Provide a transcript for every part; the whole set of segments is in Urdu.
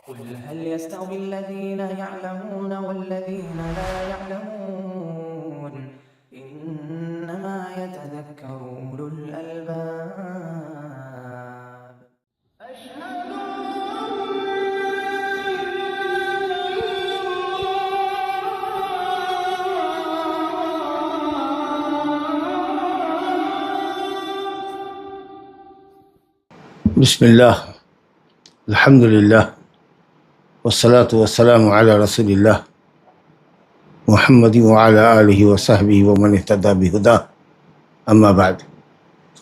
قل هل يستوي الذين يعلمون والذين لا يعلمون إنما يتذكر أولو الألباب أشهد بسم اللہ الحمد للہ والصلاة والسلام علی رسول اللہ محمد وعلی آلہ وصحبہ ومن اہتدی بہداہ اما بعد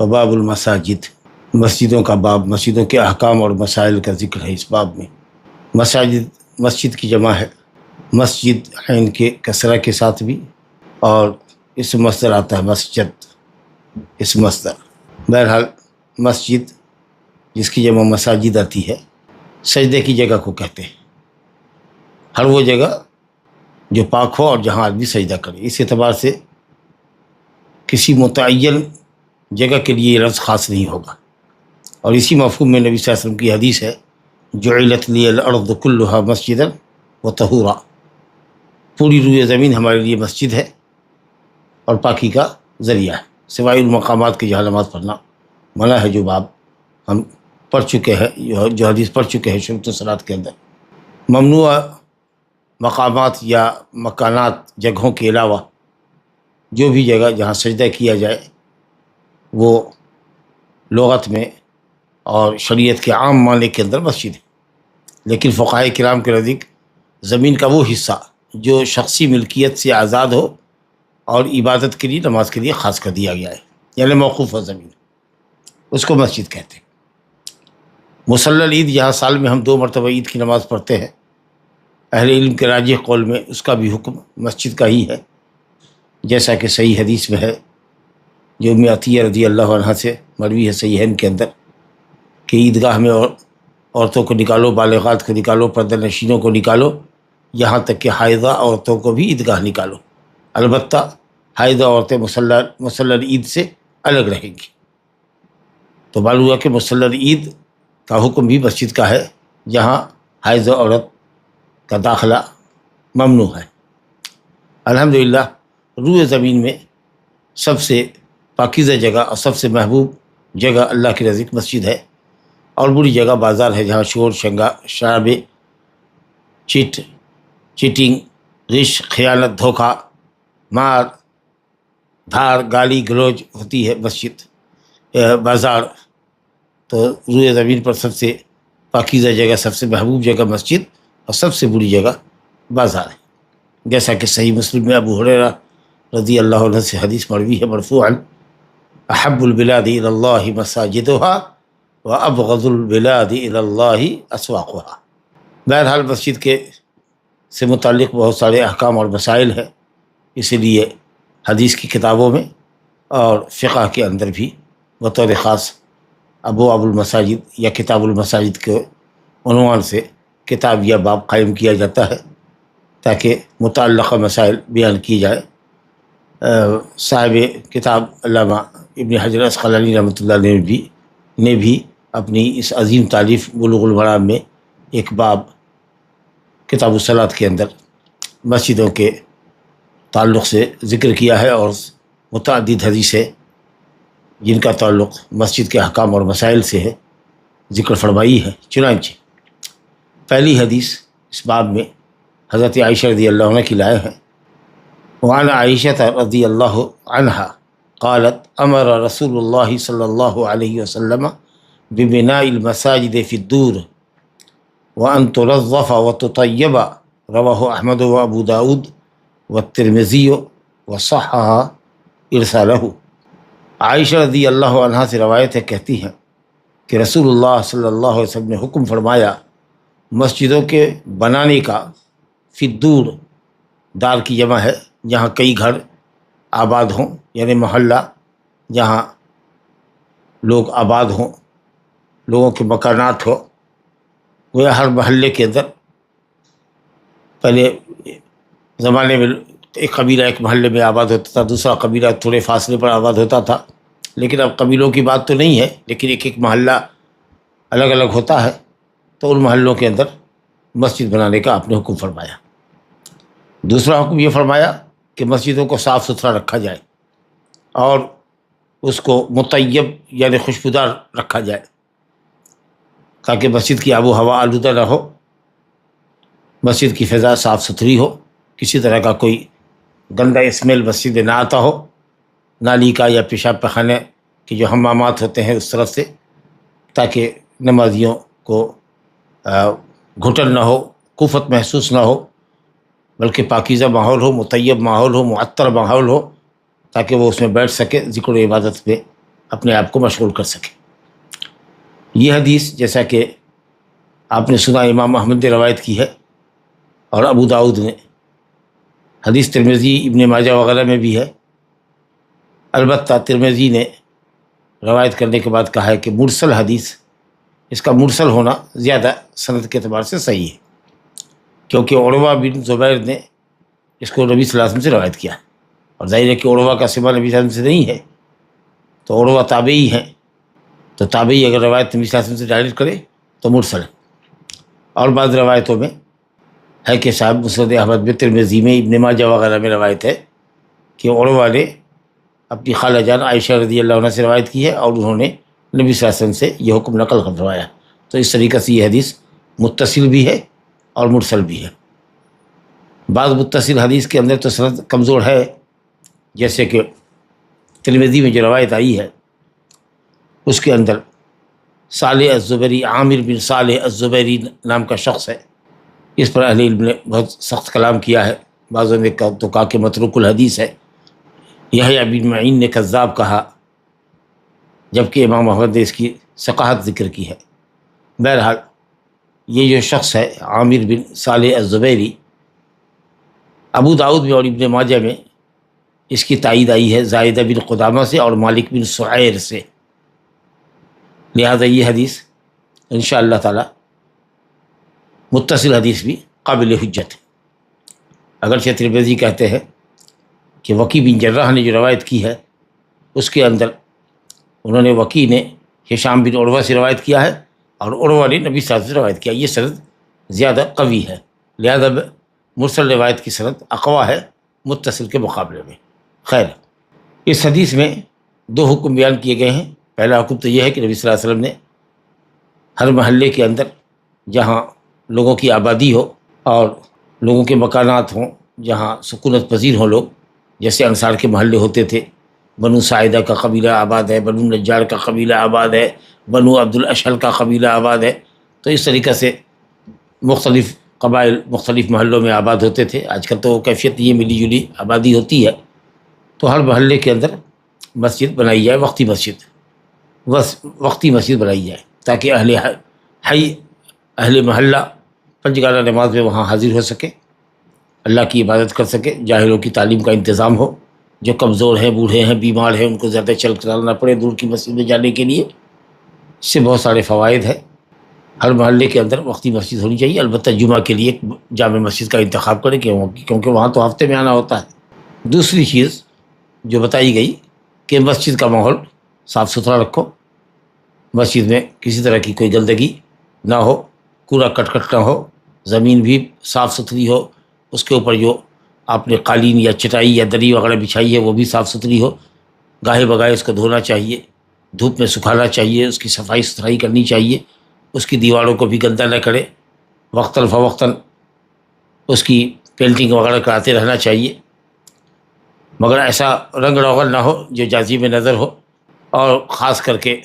فباب المساجد، مسجدوں کا باب، مسجدوں کے احکام اور مسائل کا ذکر ہے اس باب میں۔ مسجد کی جمع ہے، مسجد عین کے کسرہ کے ساتھ بھی، اور اسم مصدر آتا ہے مسجد، اسم مصدر۔ بہرحال مسجد جس کی جمع مساجد آتی ہے، سجدے کی جگہ کو کہتے ہیں، ہر وہ جگہ جو پاک ہو اور جہاں آدمی سجدہ کرے۔ اس اعتبار سے کسی متعین جگہ کے لیے یہ لفظ خاص نہیں ہوگا، اور اسی مفہوم میں نبی صلی اللہ علیہ وسلم کی حدیث ہے جعلت لی الارض کلھا مسجدا وطہورا، پوری روئے زمین ہمارے لیے مسجد ہے اور پاکی کا ذریعہ ہے، سوائے ان مقامات کے جہاں نماز پڑھنا منع ہے، جو باب ہم پڑھ چکے ہیں، جو حدیث پڑھ چکے ہیں شروط الصلاۃ کے اندر۔ ممنوع مقامات یا مکانات، جگہوں کے علاوہ جو بھی جگہ جہاں سجدہ کیا جائے وہ لغت میں اور شریعت کے عام معنی کے اندر مسجد ہے، لیکن فقہاء کرام کے نزدیک زمین کا وہ حصہ جو شخصی ملکیت سے آزاد ہو اور عبادت کے لیے، نماز کے لیے خاص کر دیا گیا ہے، یعنی موقوف ہے زمین، اس کو مسجد کہتے ہیں۔ مصلی العید، جہاں سال میں ہم 2 مرتبہ عید کی نماز پڑھتے ہیں، اہل علم کے راجح قول میں اس کا بھی حکم مسجد کا ہی ہے، جیسا کہ صحیح حدیث میں ہے جو ام عطیہ رضی اللہ عنہ سے مروی ہے صحیحین کے اندر، کہ عیدگاہ میں عورتوں کو نکالو، بالغات کو نکالو، پردہ نشینوں کو نکالو، یہاں تک کہ حائضہ عورتوں کو بھی عیدگاہ نکالو، البتہ حائضہ عورتیں مصلی العید سے الگ رہیں گی۔ تو معلوم ہوا کہ مصلی العید کا حکم بھی مسجد کا ہے، جہاں حائض عورت کا داخلہ ممنوع ہے۔ الحمدللہ روئے زمین میں سب سے پاکیزہ جگہ اور سب سے محبوب جگہ اللہ کے نزدیک مسجد ہے، اور بری جگہ بازار ہے، جہاں شور شرابے، چیٹنگ، غش، خیانت، دھوکہ، مار دھاڑ، گالی گلوچ ہوتی ہے۔ مسجد بازار تو روئے زمین پر سب سے پاکیزہ جگہ، سب سے محبوب جگہ مسجد، اور سب سے بری جگہ بازار ہے، جیسا کہ صحیح مسلم میں ابو ہریرہ رضی اللہ عنہ سے حدیث مروی ہے مرفوعا احب البلاد الی اللہ مساجدها وابغض البلاد الی اللہ اسواقها۔ بہرحال مسجد سے متعلق بہت سارے احکام اور مسائل ہیں، اسی لیے حدیث کی کتابوں میں اور فقہ کے اندر بھی بطور خاص ابواب المساجد یا کتاب المساجد کے عنوان سے کتاب یا باب قائم کیا جاتا ہے، تاکہ متعلقہ مسائل بیان کی جائے۔ صاحب کتاب علامہ ابن حجر عسقلانی رحمۃ اللہ علیہ نے بھی اپنی اس عظیم تالیف بلوغ المرام میں ایک باب کتاب الصلاۃ کے اندر مسجدوں کے تعلق سے ذکر کیا ہے، اور متعدد حدیثیں جن کا تعلق مسجد کے احکام اور مسائل سے ہے ذکر فرمائی ہے۔ چنانچہ پہلی حدیث اس باب میں حضرت عائشہ رضی اللہ عنہ کی لائے ہیں۔ وعن عائشہ رضی اللہ عنہ قالت امر رسول اللہ صلی اللہ علیہ وسلم ببناء المساجد فی الدور وان تنظف وتطیب، رواہ احمد و ابو داود والترمذی وصححہ ارسالہ۔ عائشہ رضی اللہ عنہ سے روایت ہے، کہتی ہیں کہ رسول اللہ صلی اللہ علیہ وسلم نے حکم فرمایا مسجدوں کے بنانے کا، فی الدور، دار کی جمع ہے جہاں کئی گھر آباد ہوں، یعنی محلہ جہاں لوگ آباد ہوں، لوگوں کے مکانات ہو، وہ ہر محلے کے اندر پہلے زمانے میں ایک قبیلہ ایک محلے میں آباد ہوتا تھا، دوسرا قبیلہ تھوڑے فاصلے پر آباد ہوتا تھا، لیکن اب قبیلوں کی بات تو نہیں ہے، لیکن ایک ایک محلہ الگ الگ ہوتا ہے، تو ان محلوں کے اندر مسجد بنانے کا آپ نے حکم فرمایا۔ دوسرا حکم یہ فرمایا کہ مسجدوں کو صاف ستھرا رکھا جائے اور اس کو مطیب یعنی خوشبودار رکھا جائے تاکہ مسجد کی آب و ہوا آلودہ نہ ہو، مسجد کی فضا صاف ستھری ہو، کسی طرح کا کوئی گندا اسمیل مسجد میں نہ آتا ہو، نالی کا یا پیشاب پخانے کے جو حمامات ہوتے ہیں اس طرف سے، تاکہ نمازیوں کو گھٹن نہ ہو، کفت محسوس نہ ہو، بلکہ پاکیزہ ماحول ہو، مطیب ماحول ہو، معطر ماحول ہو، تاکہ وہ اس میں بیٹھ سکے، ذکر و عبادت میں اپنے آپ کو مشغول کر سکے۔ یہ حدیث جیسا کہ آپ نے سنا امام احمد نے روایت کی ہے اور ابو داؤد نے، حدیث ترمذی ابن ماجہ وغیرہ میں بھی ہے۔ البتہ ترمذی نے روایت کرنے کے بعد کہا ہے کہ مرسل حدیث، اس کا مرسل ہونا زیادہ سند کے اعتبار سے صحیح ہے، کیونکہ عروہ بن زبیر نے اس کو نبی صلی اللہ علیہ وسلم سے روایت کیا، اور ظاہر ہے کہ عروہ کا سما نبی صلی اللہ علیہ وسلم سے نہیں ہے، تو عروہ تابعی ہیں، تو تابعی اگر روایت نبی صلی اللہ علیہ وسلم سے ڈائریکٹ کرے تو مرسل ہے۔ اور بعض روایتوں میں ہے کہ صاحب مسند احمد میں، ترمذی میں، ابن ماجہ وغیرہ میں روایت ہے کہ عروہ نے اپنی خالہ جان عائشہ رضی اللہ عنہ سے روایت کی ہے اور انہوں نے نبی صلی اللہ علیہ وسلم سے یہ حکم نقل فرمایا۔ تو اس طریقے سے یہ حدیث متصل بھی ہے اور مرسل بھی ہے۔ بعض متصل حدیث کے اندر تو سند کمزور ہے، جیسے کہ ترمذی میں جو روایت آئی ہے اس کے اندر صالح الزبیری، عامر بن صالح الزبیری نام کا شخص ہے، اس پر اہل علم نے بہت سخت کلام کیا ہے، بعضوں نے تو کہا کہ متروک الحدیث ہے، یحییٰ بن معین نے کذاب کہا، جبکہ امام احمد نے اس کی ثقاحت ذکر کی ہے۔ بہرحال یہ جو شخص ہے عامر بن صالح الزبیری، ابو داؤد میں اور ابن ماجہ میں اس کی تائید آئی ہے زائدہ بن قدامہ سے اور مالک بن سعیر سے، لہذا یہ حدیث انشاءاللہ تعالی متصل حدیث بھی قابل حجت ہے۔ اگرچہ ترمذی کہتے ہیں کہ وکی بن جراح نے جو روایت کی ہے اس کے اندر انہوں نے، وکی نے ہشام بن عروہ سے روایت کیا ہے اور عروہ نے نبی صلی اللہ علیہ وسلم سے روایت کیا، یہ سند زیادہ قوی ہے، لہذا مرسل روایت کی سند اقویٰ ہے متصل کے مقابلے میں۔ خیر، اس حدیث میں دو حکم بیان کیے گئے ہیں۔ پہلا حکم تو یہ ہے کہ نبی صلی اللہ علیہ وسلم نے ہر محلے کے اندر جہاں لوگوں کی آبادی ہو اور لوگوں کے مکانات ہوں، جہاں سکونت پذیر ہوں لوگ، جیسے انصار کے محلے ہوتے تھے، بنو ساعدہ کا قبیلہ آباد ہے، بنو نجار کا قبیلہ آباد ہے، بنو عبد الاشہل کا قبیلہ آباد ہے، تو اس طریقے سے مختلف قبائل مختلف محلوں میں آباد ہوتے تھے۔ آج کل تو کیفیت یہ ملی جلی آبادی ہوتی ہے، تو ہر محلے کے اندر مسجد بنائی جائے، وقتی مسجد بنائی جائے، تاکہ اہل محلہ پنجگانہ نماز میں وہاں حاضر ہو سکے، اللہ کی عبادت کر سکے، جاہلوں کی تعلیم کا انتظام ہو، جو کمزور ہیں، بوڑھے ہیں، بیمار ہیں، ان کو زیادہ چل کر نہ پڑے دور کی مسجد میں جانے کے لیے۔ اس سے بہت سارے فوائد ہیں۔ ہر محلے کے اندر وقتی مسجد ہونی چاہیے، البتہ جمعہ کے لیے جامع مسجد کا انتخاب کریں کیونکہ وہاں تو ہفتے میں آنا ہوتا ہے۔ دوسری چیز جو بتائی گئی کہ مسجد کا ماحول صاف ستھرا رکھو، مسجد میں کسی طرح کی کوئی گندگی نہ ہو، کوڑا کٹ نہ ہو، زمین بھی صاف ستھری ہو، اس کے اوپر جو آپ نے قالین یا چٹائی یا دری وغیرہ بچھائی ہے وہ بھی صاف ستھری ہو، گاہے بگاہے اس کو دھونا چاہیے، دھوپ میں سکھانا چاہیے، اس کی صفائی ستھرائی کرنی چاہیے، اس کی دیواروں کو بھی گندہ نہ کرے، وقتاً فوقتاً اس کی پینٹنگ وغیرہ کراتے رہنا چاہیے، مگر ایسا رنگ روغن نہ ہو جو جازی میں نظر ہو، اور خاص کر کے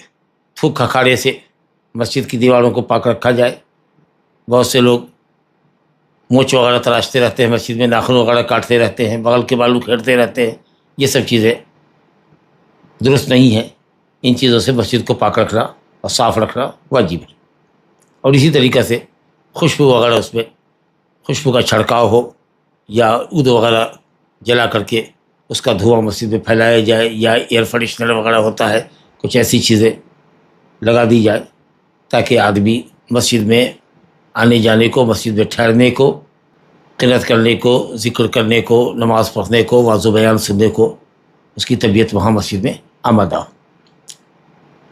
تھوک کھکاڑے سے مسجد کی دیواروں کو پاک رکھا جائے۔ بہت سے لوگ مونچھ وغیرہ تراشتے رہتے ہیں، مسجد میں ناخن وغیرہ کاٹتے رہتے ہیں، بغل کے بالوں کھیڑتے رہتے ہیں، یہ سب چیزیں درست نہیں ہیں۔ ان چیزوں سے مسجد کو پاک رکھنا اور صاف رکھنا واجب ہے۔ اور اسی طریقے سے خوشبو وغیرہ، اس میں خوشبو کا چھڑکاؤ ہو یا عود وغیرہ جلا کر کے اس کا دھواں مسجد میں پھیلایا جائے، یا ایئر کنڈیشنر وغیرہ ہوتا ہے، کچھ ایسی چیزیں لگا دی جائے تاکہ آدمی مسجد میں آنے جانے کو، مسجد میں ٹھہرنے کو، قرأت کرنے کو، ذکر کرنے کو، نماز پڑھنے کو، واعظ و بیان سننے کو، اس کی طبیعت وہاں مسجد میں آمادہ ہو۔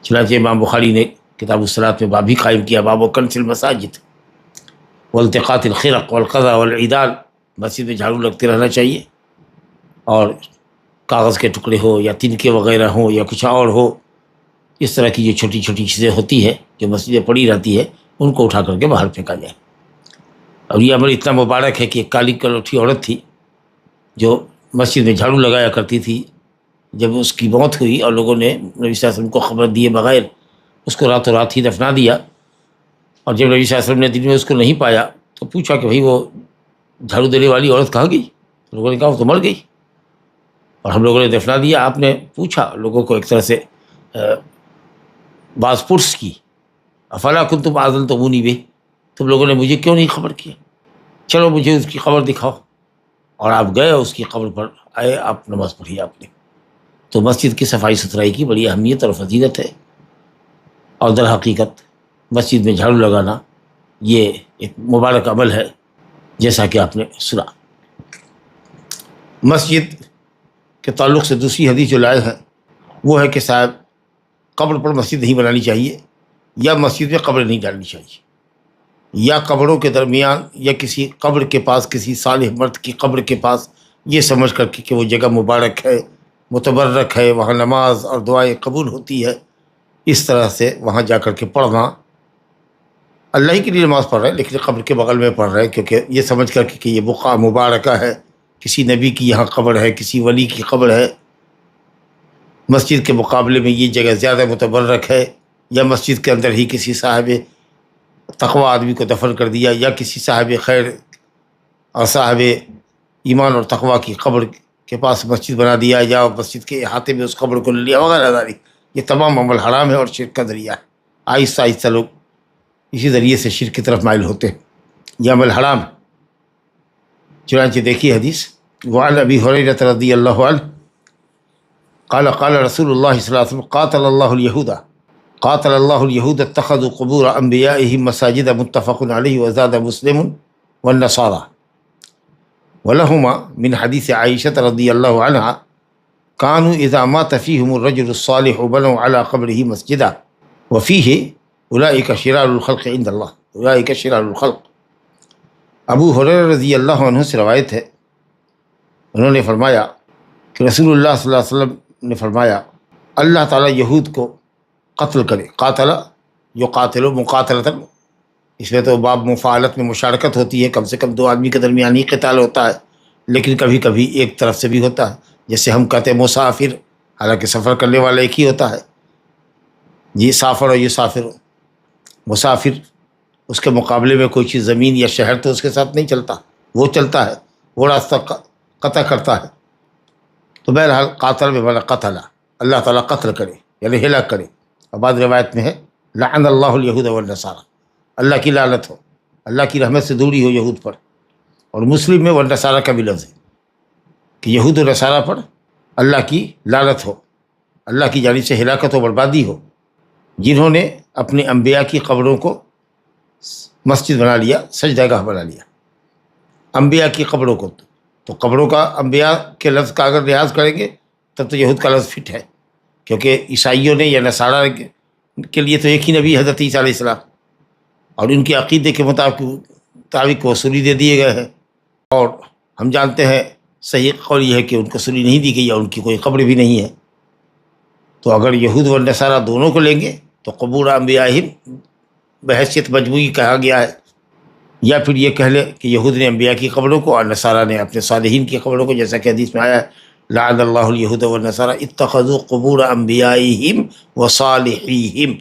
چنانچہ امام بخاری نے کتاب الصلاۃ میں باب بھی قائم کیا، باب و کنز المساجد، والتقاط الخرق والقضاء والعیدان، مسجد میں جھاڑو لگتے رہنا چاہیے، اور کاغذ کے ٹکڑے ہو یا تنکے وغیرہ ہوں یا کچھ اور ہو، اس طرح کی جو چھوٹی چھوٹی چیزیں ہوتی ہیں جو مسجد میں پڑی رہتی ہے ان کو اٹھا کر کے باہر پھینکا جائے۔ اور یہ عمل اتنا مبارک ہے کہ ایک کالی کلوٹھی عورت تھی جو مسجد میں جھاڑو لگایا کرتی تھی، جب اس کی موت ہوئی اور لوگوں نے نبی صلی اللہ علیہ وسلم کو خبر دیے بغیر اس کو راتوں رات ہی دفنا دیا، اور جب نبی صلی اللہ علیہ وسلم نے دن میں اس کو نہیں پایا تو پوچھا کہ بھائی وہ جھاڑو دینے والی عورت کہاں گئی؟ لوگوں نے کہا وہ تو مر گئی اور ہم لوگوں نے دفنا دیا۔ آپ نے پوچھا لوگوں کو، ایک طرح سے باز پرس کی، افلا کنتم اعذنتمونی بہ، تم لوگوں نے مجھے کیوں نہیں خبر کیا؟ چلو مجھے اس کی خبر دکھاؤ، اور آپ گئے اس کی قبر پر آئے، آپ نماز پڑھی آپ نے۔ تو مسجد کی صفائی ستھرائی کی بڑی اہمیت اور فضیلت ہے، اور در حقیقت مسجد میں جھاڑو لگانا یہ ایک مبارک عمل ہے، جیسا کہ آپ نے سنا۔ مسجد کے تعلق سے دوسری حدیث جو لائے ہیں وہ ہے کہ صاحب قبر پر مسجد نہیں بنانی چاہیے، یا مسجد میں قبر نہیں ڈالنی چاہیے، یا قبروں کے درمیان یا کسی قبر کے پاس، کسی صالح مرد کی قبر کے پاس یہ سمجھ کر کہ وہ جگہ مبارک ہے، متبرک ہے، وہاں نماز اور دعائیں قبول ہوتی ہے، اس طرح سے وہاں جا کر کے پڑھنا، اللہ ہی کے لیے نماز پڑھ رہے ہیں لیکن قبر کے بغل میں پڑھ رہے ہیں، کیونکہ یہ سمجھ کر کہ یہ بقعہ مبارکہ ہے، کسی نبی کی یہاں قبر ہے، کسی ولی کی قبر ہے، مسجد کے مقابلے میں یہ جگہ زیادہ متبرک ہے، یا مسجد کے اندر ہی کسی صاحب تقوی آدمی کو دفن کر دیا، یا کسی صاحب خیر اور صاحب ایمان اور تقوی کی قبر کے پاس مسجد بنا دیا، یا مسجد کے احاطے میں اس قبر کو لے لیا وغیرہ ذالک، یہ تمام عمل حرام ہے اور شرک کا ذریعہ ہے۔ آہستہ آہستہ لوگ اسی ذریعے سے شرک کی طرف مائل ہوتے ہیں، یہ عمل حرام ہے۔ چنانچہ دیکھیے حدیث، وعن ابی ہریرہ رضی اللہ عنہ قال قال رسول اللہ صلی اللہ علیہ وسلم قاتل اللہ اليہود اتخذوا قبور انبیائهم مساجد متفق علیہ، وزاد مسلم والنصارى، ولہما من حدیث عائشہ رضی اللہ عنہا كانوا اذا مات فيهم الرجل الصالح بنوا على قبره مسجدا وفيه اولئک شرار الخلق عند اللہ، اولئک شرار الخلق۔ ابو ہریرہ رضی اللہ عنہ سے روایت ہے، انہوں نے فرمایا کہ رسول اللہ صلی اللہ علیہ وسلم نے فرمایا اللہ تعالیٰ یہود کو قتل کرے، قاتل یقاتل مقاتلۃ، اس میں تو باب مفاعلت میں مشارکت ہوتی ہے، کم سے کم دو آدمی کے درمیان ہی قتال ہوتا ہے، لیکن کبھی کبھی ایک طرف سے بھی ہوتا ہے، جیسے ہم کہتے ہیں مسافر، حالانکہ سفر کرنے والا ایک ہی ہوتا ہے، جی سافر و یسافر، مسافر اس کے مقابلے میں کوئی چیز زمین یا شہر تو اس کے ساتھ نہیں چلتا، وہ چلتا ہے، وہ راستہ قطع کرتا ہے۔ تو بہرحال قاتل میں بنا قتل، اللہ تعالیٰ قتل کرے یعنی ہلاک کرے، اور بعض روایت میں ہے لعن اللہ الیہود والنصارى، اللہ کی لعنت ہو، اللہ کی رحمت سے دوری ہو یہود پر، اور مسلم میں والنصارى کا بھی لفظ ہے کہ یہود و نصارہ پر اللہ کی لعنت ہو، اللہ کی جانب سے ہلاکت و بربادی ہو، جنہوں نے اپنے انبیاء کی قبروں کو مسجد بنا لیا، سجدہ گاہ بنا لیا، انبیاء کی قبروں کو، تو قبروں کا انبیاء کے لفظ کا اگر لحاظ کریں گے تب تو یہود کا لفظ فٹ ہے، کیونکہ عیسائیوں نے یا نصارہ کے لیے تو ایک ہی نبی حضرت عیسیٰ علیہ السلام، اور ان کے عقیدے کے مطابق وہ سلی دے دیے گئے ہیں، اور ہم جانتے ہیں صحیح قول یہ ہے کہ ان کو سلی نہیں دی گئی یا ان کی کوئی قبر بھی نہیں ہے۔ تو اگر یہود و نصارہ دونوں کو لیں گے تو قبور انبیائہم بحیثیت مجموعی کہا گیا ہے، یا پھر یہ کہہ لیں کہ یہود نے انبیاء کی قبروں کو اور نصارہ نے اپنے صالحین کی قبروں کو، جیسا کہ حدیث میں آیا ہے لعن اللہ الیہود والنصارى اتخذوا قبور انبیائہم وصالحیہم،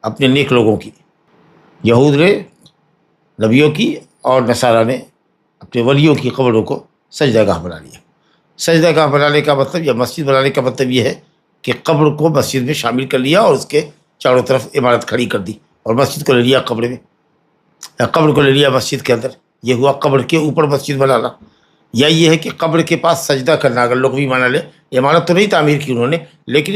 اپنے نیک لوگوں کی، یہود نے نبیوں کی اور نصارہ نے اپنے ولیوں کی قبروں کو سجدہ گاہ بنا لیا۔ سجدہ گاہ بنانے کا مطلب یا مسجد بنانے کا مطلب یہ ہے کہ قبر کو مسجد میں شامل کر لیا اور اس کے چاروں طرف عمارت کھڑی کر دی، اور مسجد کو لے لیا قبر میں، یا قبر کو لے لیا مسجد کے اندر، یہ ہوا قبر کے اوپر مسجد بنانا۔ یا یہ ہے کہ قبر کے پاس سجدہ کرنا، اگر لوگ بھی مانا لے، عمارت تو نہیں تعمیر کی انہوں نے، لیکن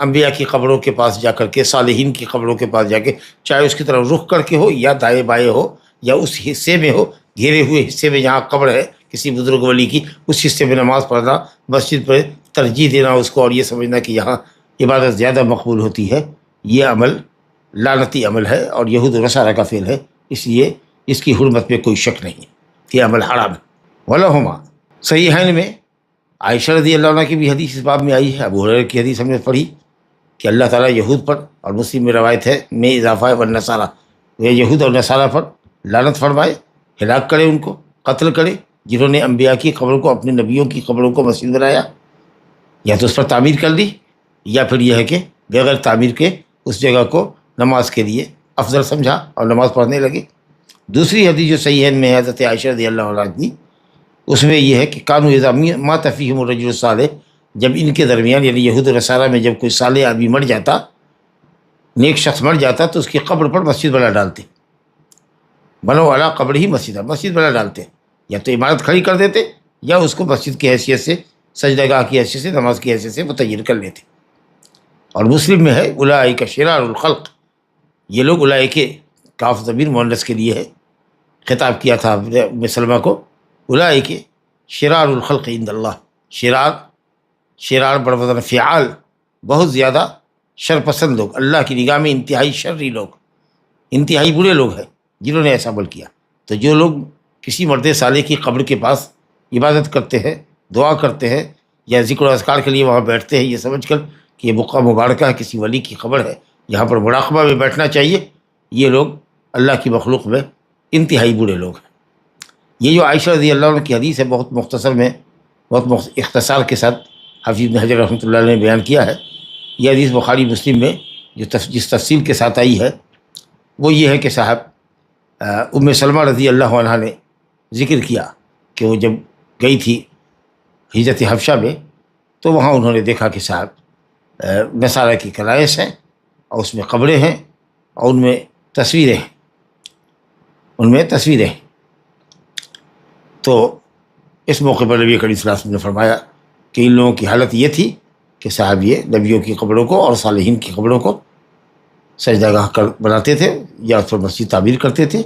انبیاء کی قبروں کے پاس جا کر کے، صالحین کی قبروں کے پاس جا کے، چاہے اس کی طرف رخ کر کے ہو یا دائیں بائیں ہو، یا اس حصے میں ہو، گھیرے ہوئے حصے میں جہاں قبر ہے کسی بزرگ ولی کی، اس حصے میں نماز پڑھنا، مسجد پر ترجیح دینا اس کو، اور یہ سمجھنا کہ یہاں عبادت زیادہ مقبول ہوتی ہے، یہ عمل لعنتی عمل ہے اور یہود و نصارہ کا فعل ہے، اس لیے اس کی حرمت میں کوئی شک نہیں کہ عمل حرام ہے۔ ولہما صحیحین میں عائشہ رضی اللہ عنہ کی بھی حدیث اس باب میں آئی ہے، ابو ہریرہ کی حدیث ہم نے پڑھی کہ اللہ تعالیٰ یہود پر، اور مسلم میں روایت ہے میں اضافہ ہے والنصارہ، وہ یہود اور نصارہ پر لعنت فرمائے، ہلاک کرے، ان کو قتل کرے، جنہوں نے انبیاء کی قبروں کو، اپنے نبیوں کی قبروں کو مسجد بنایا، یا تو اس پر تعمیر کر دی، یا پھر یہ ہے کہ بغیر تعمیر کے اس جگہ کو نماز کے لیے افضل سمجھا اور نماز پڑھنے لگے۔ دوسری حدیث جو صحیحین میں ہے حضرت عائشہ رضی اللہ عنہ کی، اس میں یہ ہے کہ کانوا اذا مات فیہم الرجل الصالح، جب ان کے درمیان یعنی یہود و نصارہ میں جب کوئی صالح آدمی مر جاتا، نیک شخص مر جاتا، تو اس کی قبر پر مسجد بنا ڈالتے، بنو علی قبر ہی مسجد بنا ڈالتے، یا تو عمارت کھڑی کر دیتے یا اس کو مسجد کی حیثیت سے، سجدہ گاہ کی حیثیت سے، نماز کی حیثیت سے متعین کر لیتے۔ اور مسلم میں ہے اولئک شرار الخلق، یہ لوگ اولئک کاف ضمیر مؤنث کے لیے ہے، خطاب کیا تھا ام سلمہ کو، اولئک شرار الخلق عند اللہ، شرار بڑھ فعال، بہت زیادہ شرپسند لوگ، اللہ کی نگاہ میں انتہائی شرری لوگ، انتہائی برے لوگ ہیں جنہوں نے ایسا عمل کیا۔ تو جو لوگ کسی مرد صالح کی قبر کے پاس عبادت کرتے ہیں، دعا کرتے ہیں، یا ذکر و اذکار کے لیے وہاں بیٹھتے ہیں یہ سمجھ کر کہ یہ بقعہ مبارکہ ہے، کسی ولی کی قبر ہے، یہاں پر مراقبہ میں بیٹھنا چاہیے، یہ لوگ اللہ کی مخلوق میں انتہائی برے لوگ ہیں۔ یہ جو عائشہ رضی اللہ عنہ کی حدیث ہے، بہت مختصر میں، بہت اختصار کے ساتھ حافظ ابن حجر رحمۃ اللہ علیہ نے بیان کیا ہے۔ یہ حدیث بخاری مسلم میں جس تفصیل کے ساتھ آئی ہے وہ یہ ہے کہ صاحب ام سلمہ رضی اللہ عنہ نے ذکر کیا کہ وہ جب گئی تھی ہجرت حبشہ میں، تو وہاں انہوں نے دیکھا کہ صاحب نصارہ کی کنائس ہیں، اور اس میں قبریں ہیں، اور ان میں تصویریں ہیں، تو اس موقع پر نبی کریم صلی اللہ علیہ وسلم نے فرمایا کہ ان لوگوں کی حالت یہ تھی کہ صاحب یہ نبیوں کی قبروں کو اور صالحین کی قبروں کو سجدہ گاہ کر بناتے تھے یا اس پر مسجد تعمیر کرتے تھے۔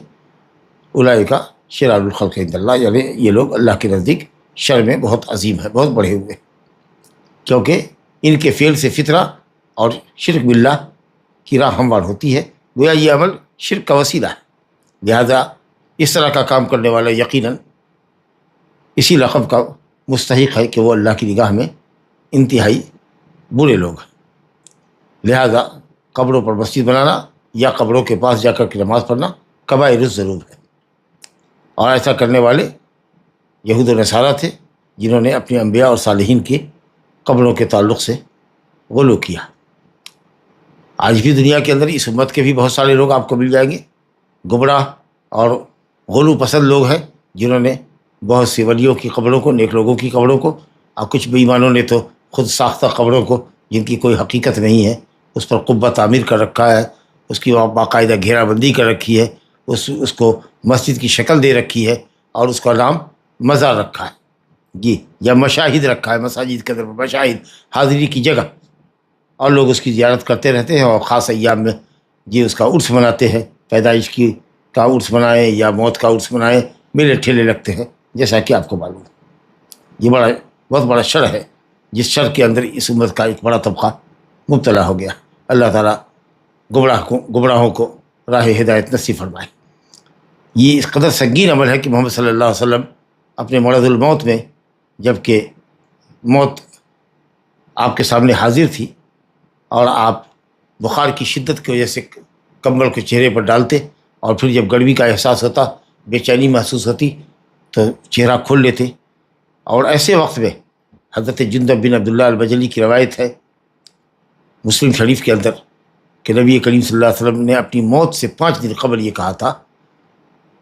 اولئک شرار الخلق عند اللہ، یعنی یہ لوگ اللہ کے نزدیک شر میں بہت عظیم ہے، بہت بڑے ہوئے، کیونکہ ان کے فعل سے فطرہ اور شرک باللہ کی راہ ہموار ہوتی ہے، گویا یہ عمل شرک کا وسیلہ ہے، لہذا اس طرح کا کام کرنے والا یقیناً اسی لقب کا مستحق ہے کہ وہ اللہ کی نگاہ میں انتہائی برے لوگ ہیں۔ لہذا قبروں پر مسجد بنانا یا قبروں کے پاس جا کر کے نماز پڑھنا کبائر ضرور ہے، اور ایسا کرنے والے یہود و نصارہ تھے جنہوں نے اپنے انبیاء اور صالحین کی قبروں کے تعلق سے غلو کیا۔ آج بھی دنیا کے اندر اس امت کے بھی بہت سارے لوگ آپ کو مل جائیں گے، گمراہ اور غلو پسند لوگ ہیں، جنہوں نے بہت سی ولیوں کی قبروں کو، نیک لوگوں کی قبروں کو، اور کچھ بے ایمانوں نے تو خود ساختہ قبروں کو جن کی کوئی حقیقت نہیں ہے اس پر قبہ تعمیر کر رکھا ہے، اس کی باقاعدہ گھیرا بندی کر رکھی ہے، اس کو مسجد کی شکل دے رکھی ہے، اور اس کا نام مزار رکھا ہے جی، یا مشاہد رکھا ہے، مساجد کے اندر مشاہد، حاضری کی جگہ، اور لوگ اس کی زیارت کرتے رہتے ہیں، اور خاص ایام میں جی اس کا عرس مناتے ہیں، پیدائش کا عرس منائیں یا موت کا عرس منائیں، میلے ٹھیلے لگتے ہیں، جیسا کہ آپ کو معلوم ہے۔ یہ بہت بڑا شر ہے، جس شر کے اندر اس امت کا ایک بڑا طبقہ مبتلا ہو گیا۔ اللہ تعالیٰ گمراہوں کو راہ ہدایت نصیب فرمائے۔ یہ اس قدر سنگین عمل ہے کہ محمد صلی اللہ علیہ وسلم اپنے مرض الموت میں، جب کہ موت آپ کے سامنے حاضر تھی اور آپ بخار کی شدت کی وجہ سے کمبل کو چہرے پر ڈالتے، اور پھر جب گرمی کا احساس ہوتا، بے چینی محسوس ہوتی، تو چہرہ کھول لیتے، اور ایسے وقت میں حضرت جندب بن عبداللہ البجلی کی روایت ہے مسلم شریف کے اندر کہ نبی کریم صلی اللہ علیہ وسلم نے اپنی موت سے 5 دن قبل یہ کہا تھا،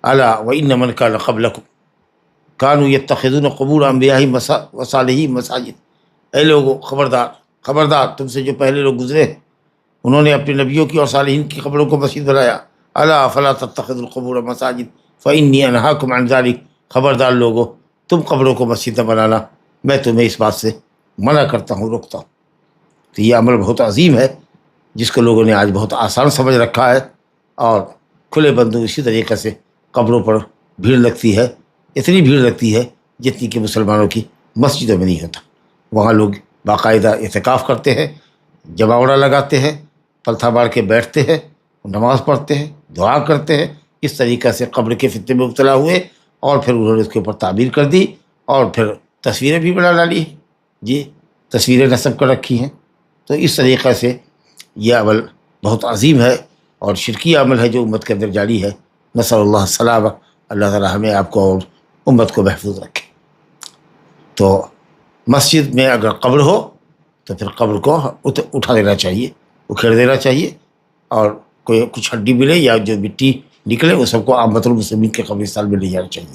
الا وان من کان قبلکم کانوا یتخذون قبور انبیاء وصالحین مساجد، اے لوگو خبردار تم سے جو پہلے لوگ گزرے ہیں انہوں نے اپنے نبیوں کی اور صالحین کی قبروں کو مسجد بنایا، الا فلا تتخذوا القبور مساجد فانی انہاکم عن ذلک، خبردار لوگو تم قبروں کو مسجد نہ بنانا، میں تمہیں اس بات سے منع کرتا ہوں، روکتا ہوں۔ تو یہ عمل بہت عظیم ہے جس کو لوگوں نے آج بہت آسان سمجھ رکھا ہے، اور کھلے بندوں اسی طریقے سے قبروں پر بھیڑ لگتی ہے، اتنی بھیڑ لگتی ہے جتنی کہ مسلمانوں کی مسجدوں میں نہیں ہوتا۔ وہاں لوگ باقاعدہ اعتکاف کرتے ہیں، جماوڑا لگاتے ہیں، پلتھا باڑھ کے بیٹھتے ہیں، نماز پڑھتے ہیں، دعا کرتے ہیں، اس طریقے سے قبر کے فتنے میں مبتلا ہوئے، اور پھر انہوں نے اس کے اوپر تعبیر کر دی، اور پھر تصویریں بھی بنا ڈالی جی، تصویریں نصب کر رکھی ہیں۔ تو اس طریقے سے یہ عمل بہت عظیم ہے اور شرکی عمل ہے جو امت کے اندر جاری ہے۔ نسأل اللہ السلامہ، اللہ تعالیٰ ہمیں آپ کو اور امت کو محفوظ رکھے۔ تو مسجد میں اگر قبر ہو تو پھر قبر کو اٹھا دینا چاہیے، اکھیڑ دینا چاہیے، اور کوئی کچھ ہڈی ملے یا جو مٹی نکلے وہ سب کو عامۃ المسلمین کے قبرستان میں لے جانا چاہیے۔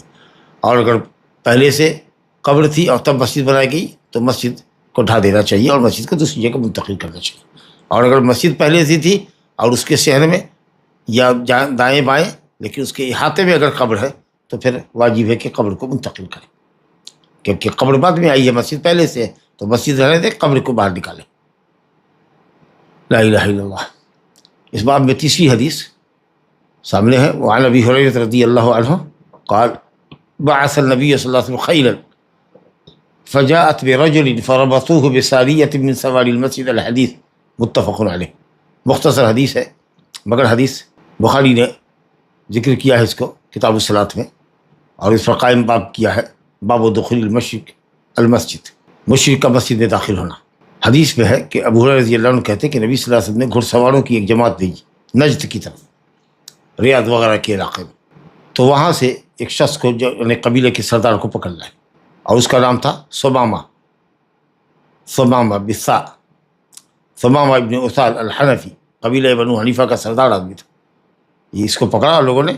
اور اگر پہلے سے قبر تھی اور تب مسجد بنائی گئی تو مسجد کو ڈھا دینا چاہیے اور مسجد کو دوسری جگہ منتقل کرنا چاہیے۔ اور اگر مسجد پہلے سے تھی اور اس کے شہر میں یا دائیں بائیں لیکن اس کے احاطے میں اگر قبر ہے تو پھر واجب ہے کہ قبر کو منتقل کریں، کیونکہ قبر بعد میں آئی ہے، مسجد پہلے سے ہے، تو مسجد رہنے دیں، قبر کو باہر نکالیں۔ لا الہ الا اللہ۔ اس باب میں تیسری حدیث سامنے ہے، وعن ابی ہریرہ رضی اللہ عنہ قال بعث النبی صلی اللہ علیہ وسلم خیلا فجاءت برجل فربطوه بساریۃ من سواری المسجد، الحدیث متفق علیہ۔ مختصر حدیث ہے مگر حدیث بخاری نے ذکر کیا ہے اس کو کتاب الصلاۃ میں، اور اس پر قائم باب کیا ہے، باب دخول المشرک المسجد، مشرک کا مسجد میں داخل ہونا۔ حدیث میں ہے کہ ابو ہریرہ رضی اللہ عنہ کہتے ہیں کہ نبی صلی اللہ علیہ وسلم نے گھڑ سواروں کی ایک جماعت بھیجی نجد کی طرف، ریاض وغیرہ کے علاقے میں، تو وہاں سے ایک شخص کو جو قبیلے کے سردار کو پکڑ لائے، اور اس کا نام تھا ثمامہ بالثاء، ثمامہ ابن اثال الحنفی، قبیلہ بنو حنیفہ کا سردار آدمی تھا۔ یہ اس کو پکڑا لوگوں نے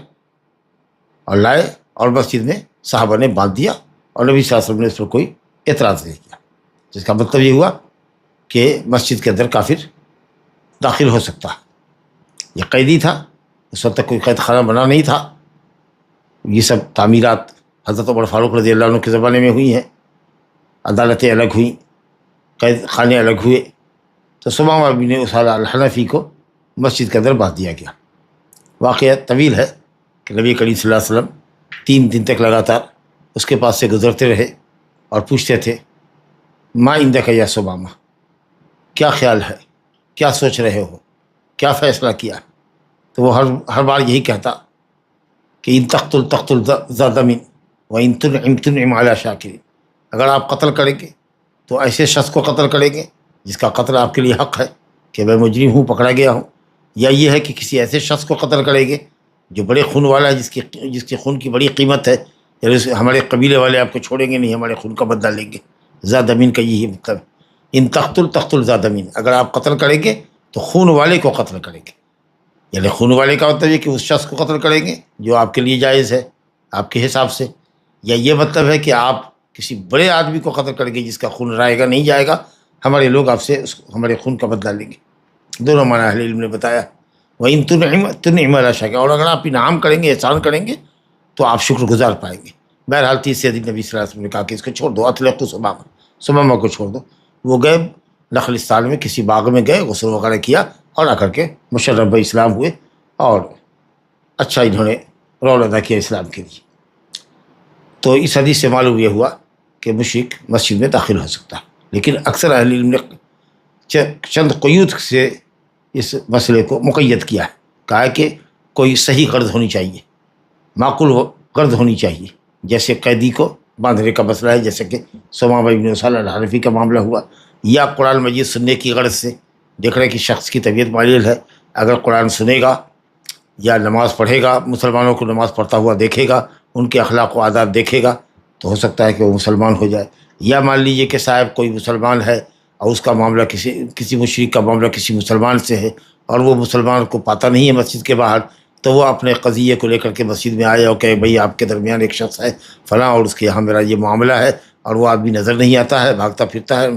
اور لائے، اور مسجد میں صحابہ نے باندھ دیا، اور نبی صلی اللہ علیہ وسلم نے اس پر کوئی اعتراض نہیں کیا، جس کا مطلب یہ ہوا کہ مسجد کے اندر کافر داخل ہو سکتا ہے۔ یہ قیدی تھا، اس وقت تک کوئی قید خانہ بنا نہیں تھا، یہ سب تعمیرات حضرت عمر فاروق رضی اللہ عنہ کے زمانے میں ہوئی ہیں، عدالتیں الگ ہوئیں، قید خانے الگ ہوئے، تو ثمامہ بن اثال الحنفی کو مسجد کے اندر باندھ دیا گیا۔ واقعہ طویل ہے کہ نبی کریم صلی اللہ علیہ وسلم 3 دن تک لگاتار اس کے پاس سے گزرتے رہے اور پوچھتے تھے، ما عندک یا ثمامہ، کیا خیال ہے، کیا سوچ رہے ہو، کیا فیصلہ کیا؟ تو وہ ہر بار یہی کہتا کہ ان تقتل تقتل ذا دم وان تنعم تنعم علی شاکر، اگر آپ قتل کریں گے تو ایسے شخص کو قتل کریں گے جس کا قتل آپ کے لیے حق ہے کہ میں مجرم ہوں، پکڑا گیا ہوں، یا یہ ہے کہ کسی ایسے شخص کو قتل کریں گے جو بڑے خون والا ہے، جس کے خون کی بڑی قیمت ہے، یعنی ہمارے قبیلے والے آپ کو چھوڑیں گے نہیں، ہمارے خون کا بدلہ لیں گے۔ ذا دمین کا یہی مطلب، ان تقتل تقتل ذا دمین، اگر آپ قتل کریں گے تو خون والے کو قتل کریں گے، یعنی خون والے کا مطلب یہ کہ اس شخص کو قتل کریں گے جو آپ کے لیے جائز ہے آپ کے حساب سے، یا یہ مطلب ہے کہ آپ کسی بڑے آدمی کو قتل کریں گے جس کا خون رائے گا نہیں جائے گا، ہمارے لوگ آپ سے ہمارے خون کا بدلہ لیں گے۔ دونوں معنی اہل علم نے بتایا۔ وَإِن تُنْعِمْ عَلَىٰ شَاکِرٍ، اور اگر آپ انعام کریں گے، احسان کریں گے تو آپ شکر گزار پائیں گے۔ بہرحال تیسرے دن نبی صلی اللہ علیہ وسلم نے کہا کہ اس کو چھوڑ دو، اطلقوا ثمامہ کو چھوڑ دو۔ وہ گئے نخلستان میں کسی باغ میں گئے، غسل وغیرہ کیا اور آ کر کے مشرف اسلام ہوئے، اور اچھا انہوں نے رول ادا کیا اسلام کے لیے۔ تو اس حدیث سے معلوم یہ ہوا کہ مشرک مسجد میں داخل ہو سکتا ہے، لیکن اکثر اہل علم نے چند قیود سے اس مسئلے کو مقید کیا ہے، کہا ہے کہ کوئی صحیح غرض ہونی چاہیے، معقول غرض ہونی چاہیے، جیسے قیدی کو باندھنے کا مسئلہ ہے، جیسے کہ ثمامہ بن اثال الحنفی کا معاملہ ہوا، یا قرآن مجید سننے کی غرض سے، دیکھ رہے کہ شخص کی طبیعت معلل ہے، اگر قرآن سنے گا یا نماز پڑھے گا، مسلمانوں کو نماز پڑھتا ہوا دیکھے گا، ان کے اخلاق و آداب دیکھے گا، تو ہو سکتا ہے کہ وہ مسلمان ہو جائے۔ یا مان لیجیے کہ صاحب کوئی مسلمان ہے اور اس کا معاملہ کسی مشرک کا معاملہ کسی مسلمان سے ہے، اور وہ مسلمان کو پاتا نہیں ہے مسجد کے باہر، تو وہ اپنے قضیے کو لے کر کے مسجد میں آئے اور کہ بھئی آپ کے درمیان ایک شخص ہے فلاں، اور اس کے یہاں میرا یہ معاملہ ہے، اور وہ آدمی نظر نہیں آتا ہے، بھاگتا پھرتا ہے،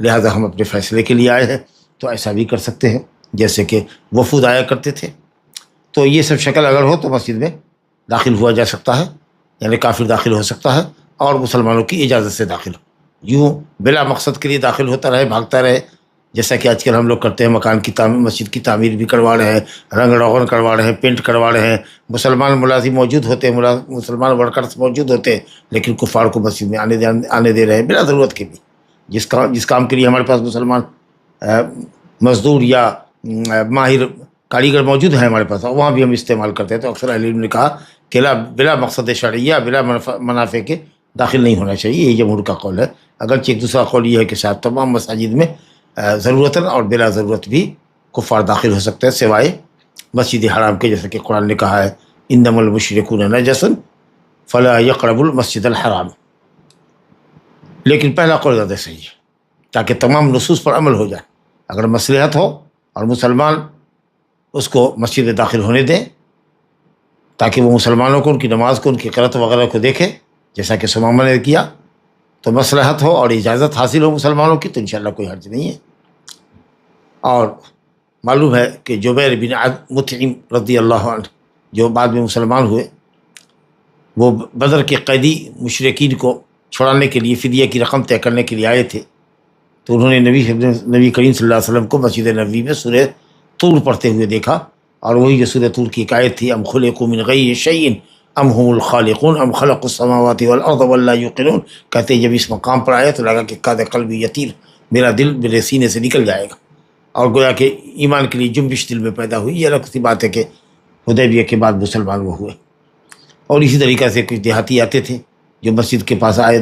لہٰذا ہم اپنے فیصلے کے لیے آئے ہیں، تو ایسا بھی کر سکتے ہیں، جیسے کہ وفود آیا کرتے تھے۔ تو یہ سب شکل اگر ہو تو مسجد میں داخل ہوا جا سکتا ہے، یعنی کافر داخل ہو سکتا ہے اور مسلمانوں کی اجازت سے داخل ہو، یوں بلا مقصد کے لیے داخل ہوتا رہے، بھاگتا رہے، جیسا کہ آج کل ہم لوگ کرتے ہیں، مکان کی تعمیر، مسجد کی تعمیر بھی کروا رہے ہیں، رنگ روغن کروا رہے ہیں، پینٹ کروا رہے ہیں، مسلمان ملازم موجود ہوتے ہیں، مسلمان ورکرس موجود ہوتے ہیں، لیکن کفار کو مسجد میں آنے دے رہے ہیں بلا ضرورت کے بھی۔ جس کام کے لیے ہمارے پاس مسلمان مزدور یا ماہر کاریگر موجود ہیں ہمارے پاس، وہاں بھی ہم استعمال کرتے ہیں. تو اکثر اہل علم نے کہا کہ بلا مقصد شرعیہ، بلا منافع کے داخل نہیں ہونا چاہیے. یہ جمہور کا قول ہے. اگرچہ ایک دوسرا قول یہ ہے کہ شاید تمام مساجد میں ضرورتاً اور بلا ضرورت بھی کفار داخل ہو سکتے ہیں سوائے مسجد حرام کے، جیسا کہ قرآن نے کہا ہے انما المشرکون نجس فلا یقربوا المسجد الحرام. لیکن پہلا قول زیادہ صحیح ہے تاکہ تمام نصوص پر عمل ہو جائے. اگر مصلحت ہو اور مسلمان اس کو مسجد میں داخل ہونے دیں تاکہ وہ مسلمانوں کو، ان کی نماز کو، ان کی قرأت وغیرہ کو دیکھے جیسا کہ ثمامہ نے کیا، تو مصلحت ہو اور اجازت حاصل ہو مسلمانوں کی، تو انشاءاللہ کوئی حرج نہیں ہے. اور معلوم ہے کہ جبیر بن مطعم رضی اللہ عنہ جو بعد میں مسلمان ہوئے، وہ بدر کے قیدی مشرکین کو چھڑانے کے لیے فدیہ کی رقم طے کرنے کے لیے آئے تھے. تو انہوں نے نبی کریم صلی اللہ علیہ وسلم کو مسجد نبوی میں سورہ طور پڑھتے ہوئے دیکھا، اور وہی جو سورہ طور کی ایک آیت تھی ام خلقوا من غیر شیء ام هم الخالقون ام خلقوا السماوات والارض بل لا یوقنون. کہتے ہیں جب اس مقام پر آیا تو لگا کہ کاد قلبی یطیر، میرا دل میرے سینے سے نکل جائے گا، اور گویا کہ ایمان کے لیے جنبش دل میں پیدا ہوئی. یہ الگ سی بات ہے کہ حدیبیہ کے بعد مسلمان وہ ہوئے. اور اسی طریقہ سے کچھ دیہاتی آتے تھے جو مسجد کے پاس آئے،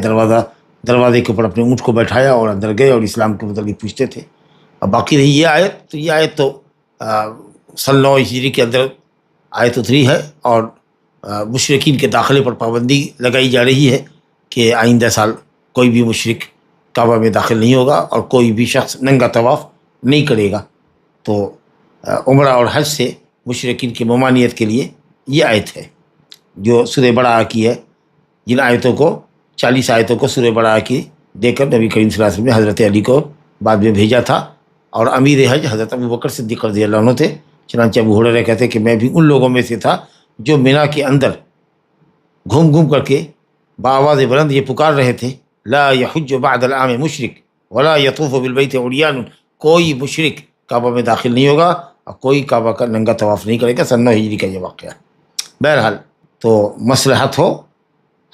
دروازے کے اوپر اپنے اونٹ کو بیٹھایا اور اندر گئے اور اسلام کے متعلق پوچھتے تھے. اب باقی رہی یہ آیت، تو یہ آیت تو سن 9 ہجری کے اندر آیت اتری ہے، اور مشرکین کے داخلے پر پابندی لگائی جا رہی ہے کہ آئندہ سال کوئی بھی مشرک کعبہ میں داخل نہیں ہوگا اور کوئی بھی شخص ننگا طواف نہیں کرے گا. تو عمرہ اور حج سے مشرکین کی ممانعت کے لیے یہ آیت ہے جو سورہ بڑا کی ہے. جن آیتوں کو 40 آیتوں کو سورہ بڑا کی دے کر نبی کریم صلی اللہ علیہ وسلم نے حضرت علی کو بعد میں بھیجا تھا، اور امیر حج حضرت ابوبکر صدیق رضی اللہ عنہ تھے. چنانچہ ابو ہریرہ کہتے کہ میں بھی ان لوگوں میں سے تھا جو مینا کے اندر گھوم گھوم کر کے بآواز بلند یہ پکار رہے تھے لا یحج بعد العام مشرک ولا یطوف بالبیت عریان. کوئی مشرک کعبہ میں داخل نہیں ہوگا اور کوئی کعبہ کا ننگا طواف نہیں کرے گا. سن 9 ہجری کا یہ واقعہ. بہرحال تو مصلحت ہو،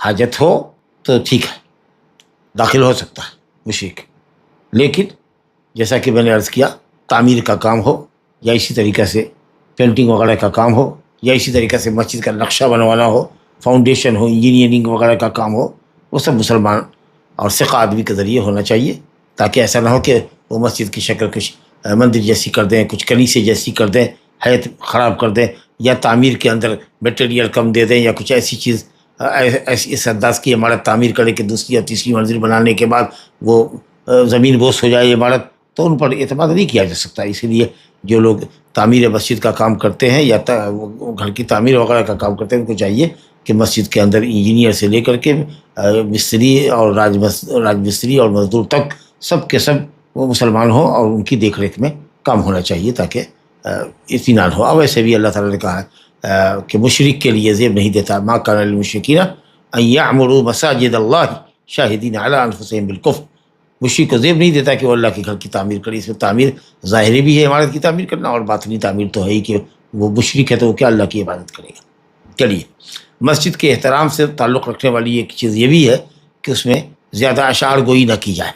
حاجت ہو تو ٹھیک ہے، داخل ہو سکتا ہے مشرک. لیکن جیسا کہ میں نے عرض کیا، تعمیر کا کام ہو یا اسی طریقے سے پینٹنگ وغیرہ کا کام ہو یا اسی طریقے سے مسجد کا نقشہ بنوانا ہو، فاؤنڈیشن ہو، انجینئرنگ وغیرہ کا کام ہو، وہ سب مسلمان اور ثقہ آدمی کے ذریعے ہونا چاہیے، تاکہ ایسا نہ ہو کہ وہ مسجد کی شکل کچھ مندر جیسی کر دیں، کچھ کنیسے جیسی کر دیں، حیت خراب کر دیں، یا تعمیر کے اندر میٹیریل کم دے دیں، یا کچھ ایسی چیز اس انداز کی عمارت تعمیر کرے کہ دوسری اور تیسری منزل بنانے کے بعد وہ زمین بوس ہو جائے عمارت، تو ان پر اعتماد نہیں کیا جا سکتا. اسی لیے جو لوگ تعمیر مسجد کا کام کرتے ہیں یا گھر کی تعمیر وغیرہ کا کام کرتے ہیں، ان کو چاہیے کہ مسجد کے اندر انجینئر سے لے کر کے مستری اور راج مستری اور مزدور تک سب کے سب وہ مسلمان ہوں اور ان کی دیکھ ریکھ میں کام ہونا چاہیے تاکہ اطمینان ہو. اب ویسے بھی اللہ تعالیٰ نے کہا ہے کہ مشرک کے لیے زیب نہیں دیتا ما کان للمشرکین ان یعمروا مساجد اللہ شاہدین علی انفسہم بالکفر. مشرک کو زیب نہیں دیتا کہ وہ اللہ کے گھر کی تعمیر کرے. اس میں تعمیر ظاہری بھی ہے عمارت کی تعمیر کرنا، اور باطنی تعمیر تو ہے ہی کہ وہ مشرک ہے تو وہ کیا اللہ کی عبادت کرے گا. چلیے، مسجد کے احترام سے تعلق رکھنے والی ایک چیز یہ بھی ہے کہ اس میں زیادہ اشعار گوئی نہ کی جائے،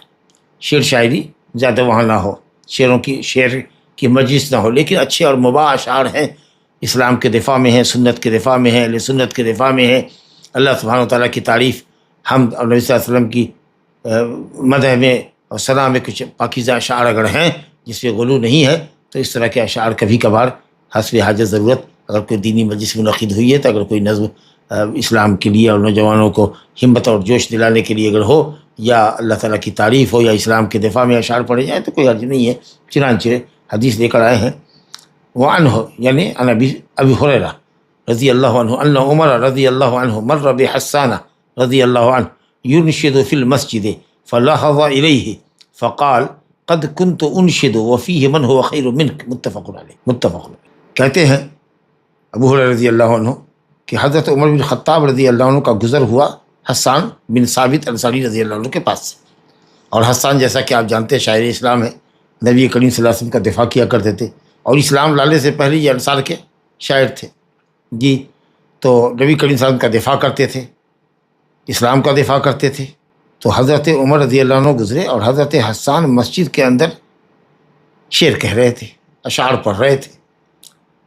شعر شاعری زیادہ وہاں نہ ہو، شعر کی مجلس نہ ہو، لیکن اچھے اور مباح اشعار ہیں، اسلام کے دفاع میں ہیں، سنت کے دفاع میں ہیں، اہل سنت کے دفاع میں ہیں، اللہ سبحانہ و تعالیٰ کی تعریف، حمد اور نبی صلی اللہ علیہ وسلم کی مدح میں اور ثنا میں کچھ پاکیزہ اشعار اگر ہیں جس میں غلو نہیں ہے، تو اس طرح کے اشعار کبھی کبھار حسب حاجت ضرورت اگر کوئی دینی مجلس منعقد ہوئی ہے تو اگر کوئی نظم اسلام کے لیے اور نوجوانوں کو ہمت اور جوش دلانے کے لیے اگر ہو، یا اللہ تعالیٰ کی تعریف ہو، یا اسلام کے دفاع میں اشعار پڑھے جائیں تو کوئی حرج نہیں ہے. چنانچہ حدیث لے کر آئے ہیں وعنہ یعنی عن ابی ہریرہ رضی اللہ عنہ ان عمر رضی اللہ عنہ مر بحسان رضی اللہ عنہ ينشد في المسجد فلاحظ إليه فقال قد كنت انشد وفيه من هو خير منك متفق علیہ. کہتے ہیں ابو ہریرہ رضی اللہ عنہ کہ حضرت عمر بن خطاب رضی اللہ عنہ کا گزر ہوا حسان بن ثابت انصاری رضی اللہ عنہ کے پاس سے. اور حسان جیسا کہ آپ جانتے ہیں شاعر اسلام ہے، نبی کریم صلی اللہ علیہ وسلم کا دفاع کیا کرتے تھے، اور اسلام لانے سے پہلے یہ انصار کے شاعر تھے جی. تو نبی کریم صلی اللہ علیہ وسلم کا دفاع کرتے تھے، اسلام کا دفاع کرتے تھے. تو حضرت عمر رضی اللہ عنہ گزرے اور حضرت حسان مسجد کے اندر شعر کہہ رہے تھے، اشعار پڑھ رہے تھے.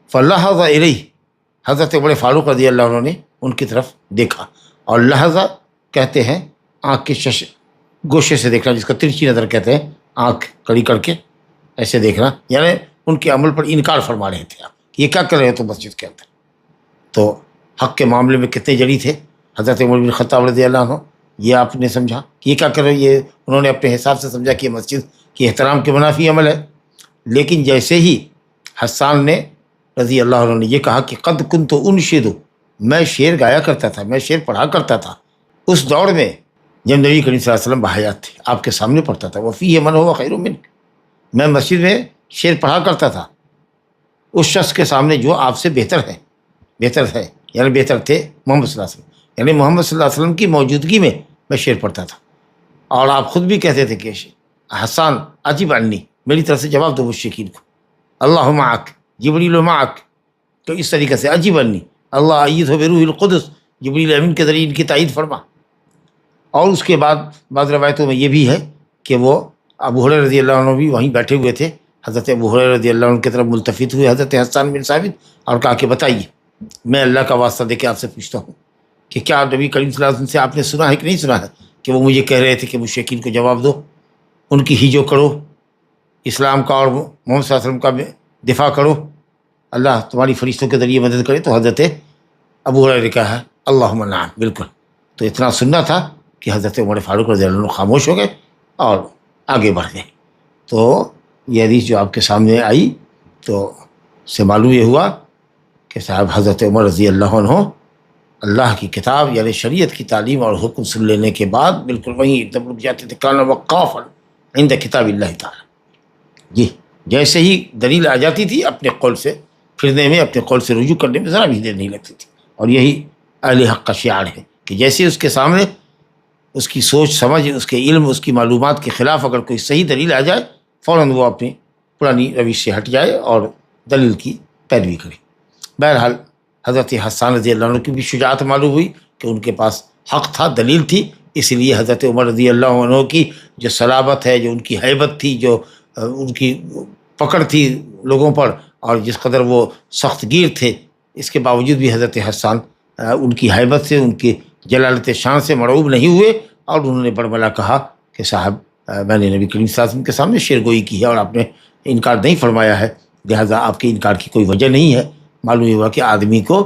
فلحظ الیہ، حضرت عمر فاروق رضی اللہ عنہ نے ان کی طرف دیکھا. اور لحظہ کہتے ہیں آنکھ کے گوشے سے دیکھنا، جس کا ترچھی نظر کہتے ہیں، آنکھ کڑی کر کے ایسے دیکھنا، یعنی ان کے عمل پر انکار فرما رہے تھے آپ کہ یہ کیا کر رہے ہو تو مسجد کے اندر. تو حق کے معاملے میں کتنے جری تھے حضرت عمر بن خطاب رضی اللہ عنہ. یہ آپ نے سمجھا کہ یہ کیا کر رہے ہو، یہ انہوں نے اپنے حساب سے سمجھا کہ یہ مسجد کے احترام کے منافی عمل ہے. لیکن جیسے ہی حسان نے رضی اللہ عنہ نے یہ کہا کہ قد کنت انشد، میں شعر گایا کرتا تھا، میں شعر پڑھا کرتا تھا اس دور میں جب نبی کریم صلی اللہ علیہ وسلم بحیات تھے، آپ کے سامنے پڑھتا تھا. وفیہ من ہوا خیر منک، میں مسجد میں شعر پڑھا کرتا تھا اس شخص کے سامنے جو آپ سے بہتر ہے، یعنی بہتر تھے محمد صلی اللہ علیہ وسلم، یعنی محمد صلی اللہ علیہ وسلم کی موجودگی میں شعر پڑھتا تھا. اور آپ خود بھی کہتے تھے کہ حسان عجیب عنی، میری طرف سے جواب دو مشرکین کو، اللہ معک جبریل معک. تو اس طریقے سے عجیب عنی اللہ ایدہ بروح القدس، جبریل امین کے ذریعے ان کی تائید فرما. اور اس کے بعد بعض روایتوں میں یہ بھی ہے کہ وہ ابو ہریرہ رضی اللہ عنہ بھی وہیں بیٹھے ہوئے تھے. حضرت ابو ہریرہ رضی اللہ عنہ کی طرف ملتفت ہوئے حضرت حسان بن ثابت اور کہا کہ بتائیے، میں اللہ کا واسطہ دے کے آپ سے پوچھتا ہوں کہ کیا نبی کریم صلی اللہ علیہ وسلم سے آپ نے سنا ہے کہ نہیں سنا ہے کہ وہ مجھے کہہ رہے تھے کہ مشرکین کو جواب دو، ان کی ہی جو کرو، اسلام کا اور محمد صلی اللہ علیہ وسلم کا دفاع کرو، اللہ تمہاری فرشتوں کے ذریعے مدد کرے. تو حضرت ابو ہریرہ نے کہا اللہم نعم، بالکل. تو اتنا سننا تھا کہ حضرت عمر فاروق رضی اللہ عنہ خاموش ہو گئے اور آگے بڑھ گئے. تو یہ حدیث جو آپ کے سامنے آئی تو سے معلوم یہ ہوا کہ صاحب حضرت عمر رضی اللہ عنہ اللہ کی کتاب یعنی شریعت کی تعلیم اور حکم سن لینے کے بعد بالکل وہیں ایک دم رک جاتے تھے. کان وقافا عند کتاب اللہ تعالی. جی جیسے ہی دلیل آ جاتی تھی اپنے قول سے پھرنے میں، اپنے قول سے رجوع کرنے میں ذرا بھی دیر نہیں لگتی تھی. اور یہی اہل حق کا شعار ہے کہ جیسے اس کے سامنے اس کی سوچ سمجھ، اس کے علم، اس کی معلومات کے خلاف اگر کوئی صحیح دلیل آ جائے فوراً وہ اپنی پرانی روش سے ہٹ جائے اور دلیل کی پیروی کرے. بہرحال حضرت حسان رضی اللہ عنہ کی بھی شجاعت معلوم ہوئی کہ ان کے پاس حق تھا، دلیل تھی. اس لیے حضرت عمر رضی اللہ عنہ کی جو صلابت ہے، جو ان کی ہیبت تھی، جو ان کی پکڑ تھی لوگوں پر، اور جس قدر وہ سخت گیر تھے، اس کے باوجود بھی حضرت حسان ان کی ہیبت سے، ان کی جلالت شان سے مرعوب نہیں ہوئے. اور انہوں نے برملا کہا کہ صاحب میں نے نبی کریم صلی اللہ علیہ وسلم کے سامنے شعر گوئی کی ہے اور آپ نے انکار نہیں فرمایا ہے، لہٰذا آپ کے انکار کی کوئی وجہ نہیں ہے. معلوم ہوا کہ آدمی کو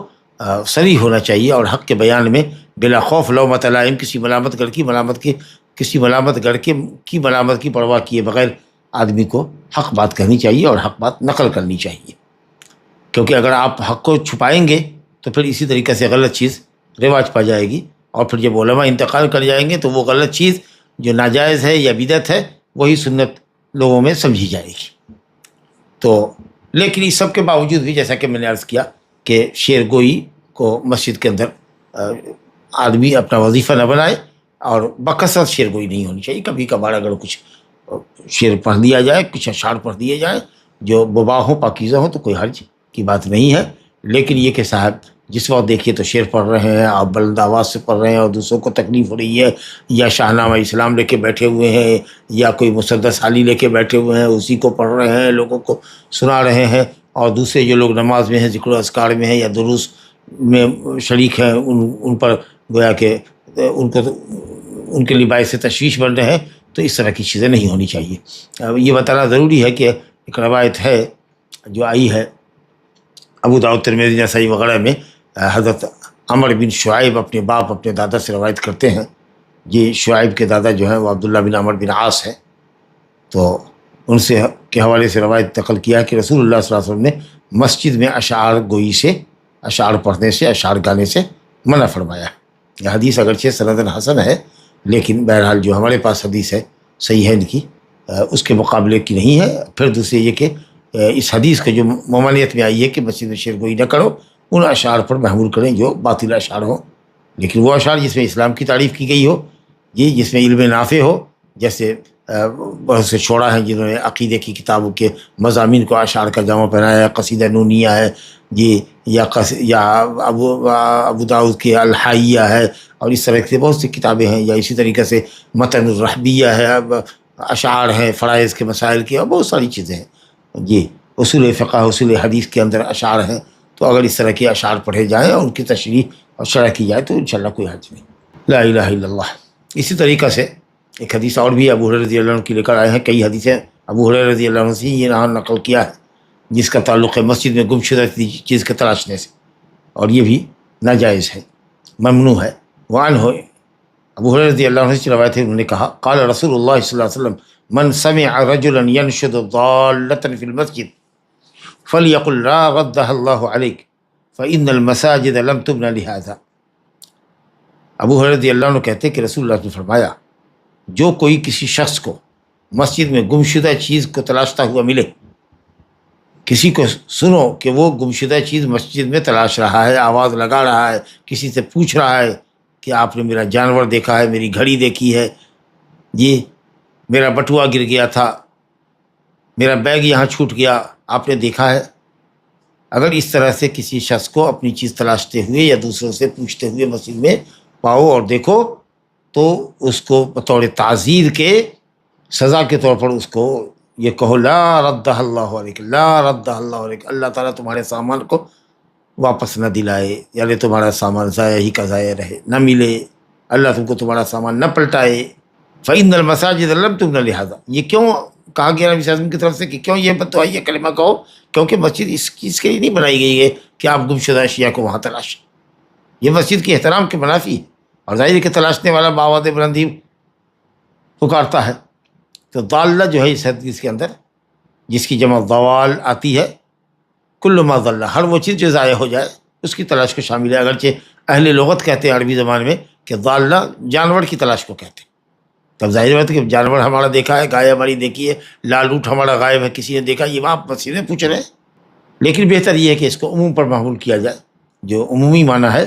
صریح ہونا چاہیے اور حق کے بیان میں بلا خوف لومۃ لائم، کسی ملامت گڑھ کی ملامت کی پرواہ کیے بغیر آدمی کو حق بات کہنی چاہیے اور حق بات نقل کرنی چاہیے. کیونکہ اگر آپ حق کو چھپائیں گے تو پھر اسی طریقے سے غلط چیز رواج پا جائے گی، اور پھر جب علماء انتقال کر جائیں گے تو وہ غلط چیز جو ناجائز ہے یا بدعت ہے وہی سنت لوگوں میں سمجھی جائے گی. تو لیکن اس سب کے باوجود بھی جیسا کہ میں نے عرض کیا کہ شعر گوئی کو مسجد کے اندر آدمی اپنا وظیفہ نہ بنائے، اور بکثرت شعر گوئی نہیں ہونی چاہیے. کبھی کبھار اگر کچھ شعر پڑھ دیا جائے، کچھ اشعار پڑھ دیے جائیں جو مباح ہوں، پاکیزہ ہوں، تو کوئی حرج کی بات نہیں ہے. لیکن یہ کہ صاحب جس وقت دیکھیے تو شعر پڑھ رہے ہیں، آپ بلند آواز سے پڑھ رہے ہیں اور دوسروں کو تکلیف ہو رہی ہے، یا شاہنامہ اسلام لے کے بیٹھے ہوئے ہیں، یا کوئی مسدس حالی لے کے بیٹھے ہوئے ہیں، اسی کو پڑھ رہے ہیں، لوگوں کو سنا رہے ہیں، اور دوسرے جو لوگ نماز میں ہیں، ذکر و اذکار میں ہیں، یا دروس میں شریک ہیں، ان پر گویا کہ ان کے لیے باعث تشویش بن رہے ہیں. تو اس طرح کی چیزیں نہیں ہونی چاہیے. یہ بتانا ضروری ہے کہ ایک روایت ہے جو آئی ہے ابو داؤد ترمذی نسائی وغیرہ میں، حضرت عمر بن شعیب اپنے باپ اپنے دادا سے روایت کرتے ہیں. یہ شعیب کے دادا جو ہیں وہ عبداللہ بن عمر بن عاص ہیں. تو ان سے کے حوالے سے روایت نقل کیا کہ رسول اللہ صلی اللہ علیہ وسلم نے مسجد میں اشعار گوئی سے، اشعار پڑھنے سے، اشعار گانے سے منع فرمایا. یہ حدیث اگرچہ سند حسن ہے، لیکن بہرحال جو ہمارے پاس حدیث ہے صحیح ہے ان کی، اس کے مقابلے کی نہیں ہے. پھر دوسرے یہ کہ اس حدیث کے جو ممانعت میں آئی ہے کہ مسجد میں شعر گوئی نہ کرو، ان اشعار پر محمول کریں جو باطل اشعار ہوں، لیکن وہ اشعار جس میں اسلام کی تعریف کی گئی ہو، یہ جس میں علم نافع ہو. جیسے بہت سے شعراء ہیں جنہوں نے عقیدے کی کتابوں کے مضامین کو اشعار کا جامع پہنایا ہے. قصیدہ نونیہ ہے جی، یا ابو داؤد کی الحائیہ ہے، اور اس طرح سے بہت سی کتابیں ہیں. یا اسی طریقے سے متن الرحبیہ ہے، اشعار ہیں فرائض کے مسائل کی، اور بہت ساری چیزیں ہیں جی. اصول فقہ اصول حدیث کے اندر اشعار ہیں، تو اگر اس طرح کے اشعار پڑھے جائیں اور ان کی تشریح اور شرح کی جائے تو انشاءاللہ کوئی حرج نہیں۔ لا الہ الا اللہ۔ اسی طریقہ سے ایک حدیث اور بھی ابو ہریرہ رضی اللہ عنہ کی لے کر آئے ہیں، کئی حدیثیں ابو ہریرہ رضی اللہ عنہ سے یہ نقل کیا ہے جس کا تعلق ہے مسجد میں گم شدہ چیز کے تلاشنے سے، اور یہ بھی ناجائز ہے، ممنوع ہے۔ وعنہ ابو ہریرہ رضی اللہ عنہ سے روایت ہے، انہوں نے کہا قال رسول اللہ صلی اللہ علیہ وسلم من سمع رجلا ينشد ضالة في المسجد فليقل لا ردها الله عليك فإن المساجد لم تبنى لهذا۔ ابو ہریرہ رضی اللہ عنہ کہتے کہ رسول اللہ نے فرمایا جو کوئی کسی شخص کو مسجد میں گمشدہ چیز کو تلاشتا ہوا ملے، کسی کو سنو کہ وہ گمشدہ چیز مسجد میں تلاش رہا ہے، آواز لگا رہا ہے، کسی سے پوچھ رہا ہے کہ آپ نے میرا جانور دیکھا ہے، میری گھڑی دیکھی ہے، جی میرا بٹوا گر گیا تھا، میرا بیگ یہاں چھوٹ گیا، آپ نے دیکھا ہے۔ اگر اس طرح سے کسی شخص کو اپنی چیز تلاشتے ہوئے یا دوسروں سے پوچھتے ہوئے مسجد میں پاؤ اور دیکھو تو اس کو بطور تعزیر کے سزا کے طور پر اس کو یہ کہو لا رد اللہ علیک، لا رد اللہ علیک، اللہ تعالیٰ تمہارے سامان کو واپس نہ دلائے، یعنی تمہارا سامان ضائع ہی کا ضائع رہے، نہ ملے، اللہ تم کو تمہارا سامان نہ پلٹائے۔ فإن المساجد لم تبن لہذا، یہ کیوں کہا گیا نبی صلی اللہ علیہ وسلم کی طرف سے کہ کیوں یہ بتو یہ کلمہ کہو؟ کیونکہ مسجد اس چیز کے لیے نہیں بنائی گئی ہے کہ آپ گمشدہ اشیاء کو وہاں تلاشیں، یہ مسجد کے احترام کے منافی ہے، اور ظاہر ہے کہ تلاشنے والا باواد بلندی پکارتا ہے۔ تو ضالہ جو ہے اس حدیث کے اندر جس کی جمع ضوال آتی ہے، کل ما ضل، ہر وہ چیز جو ضائع ہو جائے اس کی تلاش کو شامل ہے، اگرچہ اہل لغت کہتے ہیں عربی زبان میں کہ ضالہ جانور کی تلاش کو کہتے ہیں۔ تب ظاہر بات ہے کہ جانور ہمارا دیکھا ہے، گائے ہماری دیکھی ہے، لال اونٹ ہمارا غائب ہے، کسی نے دیکھا، یہ آپ مسجد میں پوچھ رہے ہیں۔ لیکن بہتر یہ ہے کہ اس کو عموم پر محمول کیا جائے، جو عمومی معنی ہے،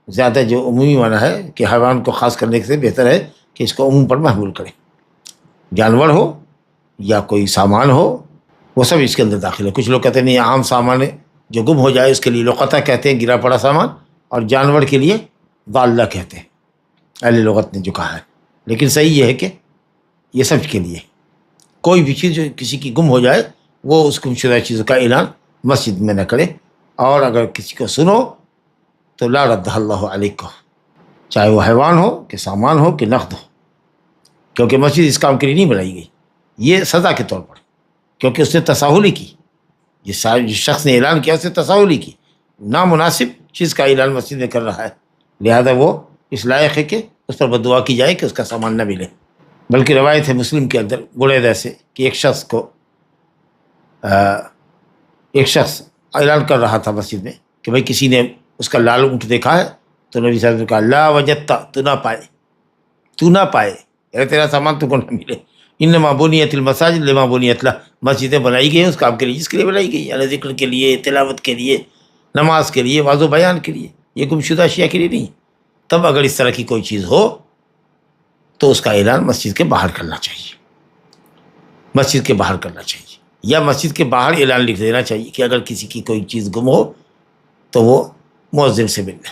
زیادہ جو عمومی معنی ہے کہ حیوان کو خاص کرنے سے بہتر ہے کہ اس کو عموم پر محمول کریں، جانور ہو یا کوئی سامان ہو وہ سب اس کے اندر داخل ہے۔ کچھ لوگ کہتے ہیں نہیں عام سامان ہے جو گم ہو جائے اس کے لیے لقطہ کہتے ہیں، گرا پڑا سامان، اور جانور کے لیے ضالہ کہتے ہیں اہل لغت نے جو کہا ہے۔ لیکن صحیح یہ ہے کہ یہ سب کے لیے کوئی بھی چیز جو کسی کی گم ہو جائے وہ اس گمشدہ چیز کا اعلان مسجد میں نہ کرے، اور اگر کسی کو سنو تو لا رد اللہ علیک کو، چاہے وہ حیوان ہو کہ سامان ہو کہ نقد ہو، کیونکہ مسجد اس کام کے لیے نہیں بنائی گئی، یہ سزا کے طور پر، کیونکہ اس نے تساہلی کی، جس شخص نے اعلان کیا اس نے تساہلی کی، نامناسب چیز کا اعلان مسجد میں کر رہا ہے، لہذا وہ اس لائق ہے کہ اس پر بد دعا کی جائے کہ اس کا سامان نہ ملے۔ بلکہ روایت ہے مسلم کے اندر بریدہ سے کہ ایک شخص اعلان کر رہا تھا مسجد میں کہ بھائی کسی نے اس کا لال اونٹ دیکھا ہے، تو نبی صلی اللہ علیہ وسلم نے کہا لا وجدت، تو نہ پائے یعنی تیرا سامان تو کو نہ ملے۔ انما بنیت المساجد لما بنیت لها، مسجدیں بنائی گئی ہیں اس کام کے لیے جس کے لیے بنائی گئی، یعنی ذکر کے لیے، تلاوت کے لیے، نماز کے لیے، واضح بیان کے لیے، یہ گمشدہ اشیاء کے لیے نہیں۔ تب اگر اس طرح کی کوئی چیز ہو تو اس کا اعلان مسجد کے باہر کرنا چاہیے، مسجد کے باہر کرنا چاہیے، یا مسجد کے باہر اعلان لکھ دینا چاہیے کہ اگر کسی کی کوئی چیز گم ہو تو وہ مؤذن سے ملنا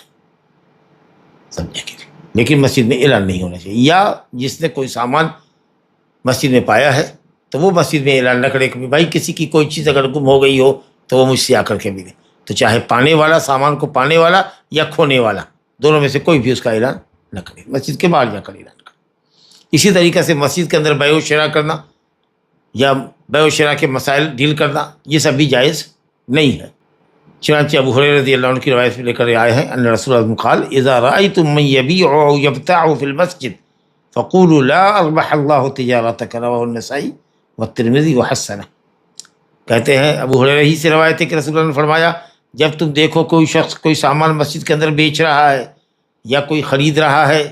سمجھنے کے لیے، لیکن مسجد میں اعلان نہیں ہونا چاہیے۔ یا جس نے کوئی سامان مسجد میں پایا ہے تو وہ مسجد میں اعلان نہ کرے کہ بھائی کسی کی کوئی چیز اگر گم ہو گئی ہو تو وہ مجھ سے آ کر کے ملے، تو چاہے پانے والا، سامان کو پانے والا یا کھونے والا، دونوں میں سے کوئی بھی اس کا اعلان نہ کرے، مسجد کے باہر جا کر اعلان کرے۔ اسی طریقے سے مسجد کے اندر بیع و شراء کرنا یا بیع و شراء کے مسائل ڈیل کرنا یہ سب بھی جائز نہیں ہے۔ چنانچہ ابو ہریرہ رضی اللہ عنہ کی روایت میں لے کر آئے ہیں ان رسول اللہ قال اذا رأيتم من يبيع او يبتاع في المسجد فقولوا لا اربح الله تجارتك، رواه النسائی والترمذی وحسنہ۔ کہتے ہیں ابو ہریرہ ہی سے روایت ہے کہ رسول اللہ نے فرمایا جب تم دیکھو کوئی شخص کوئی سامان مسجد کے اندر بیچ رہا ہے یا کوئی خرید رہا ہے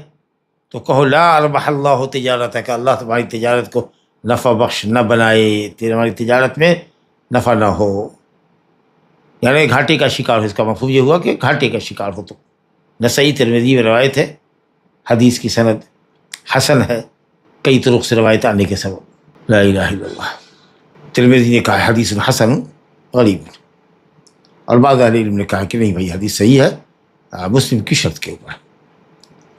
تو کہو لا اربح اللہ تجارتک، اللہ تمہاری تجارت کو نفع بخش نہ بنائے، تمہاری تجارت میں نفع نہ ہو، یعنی گھاٹے کا شکار ہو۔ اس کا مفہوم یہ ہوا کہ گھاٹے کا شکار ہو۔ تو نسائی ترمذی میں روایت ہے، حدیث کی سند حسن ہے، کئی طرق سے روایت آنے کے سبب۔ لا الہ الا اللہ۔ ترمذی نے کہا حدیث حسن غریب، اور بعض اہل علم نے کہا کہ نہیں بھائی حدیث صحیح ہے، مسلم کی شرط کے اوپر،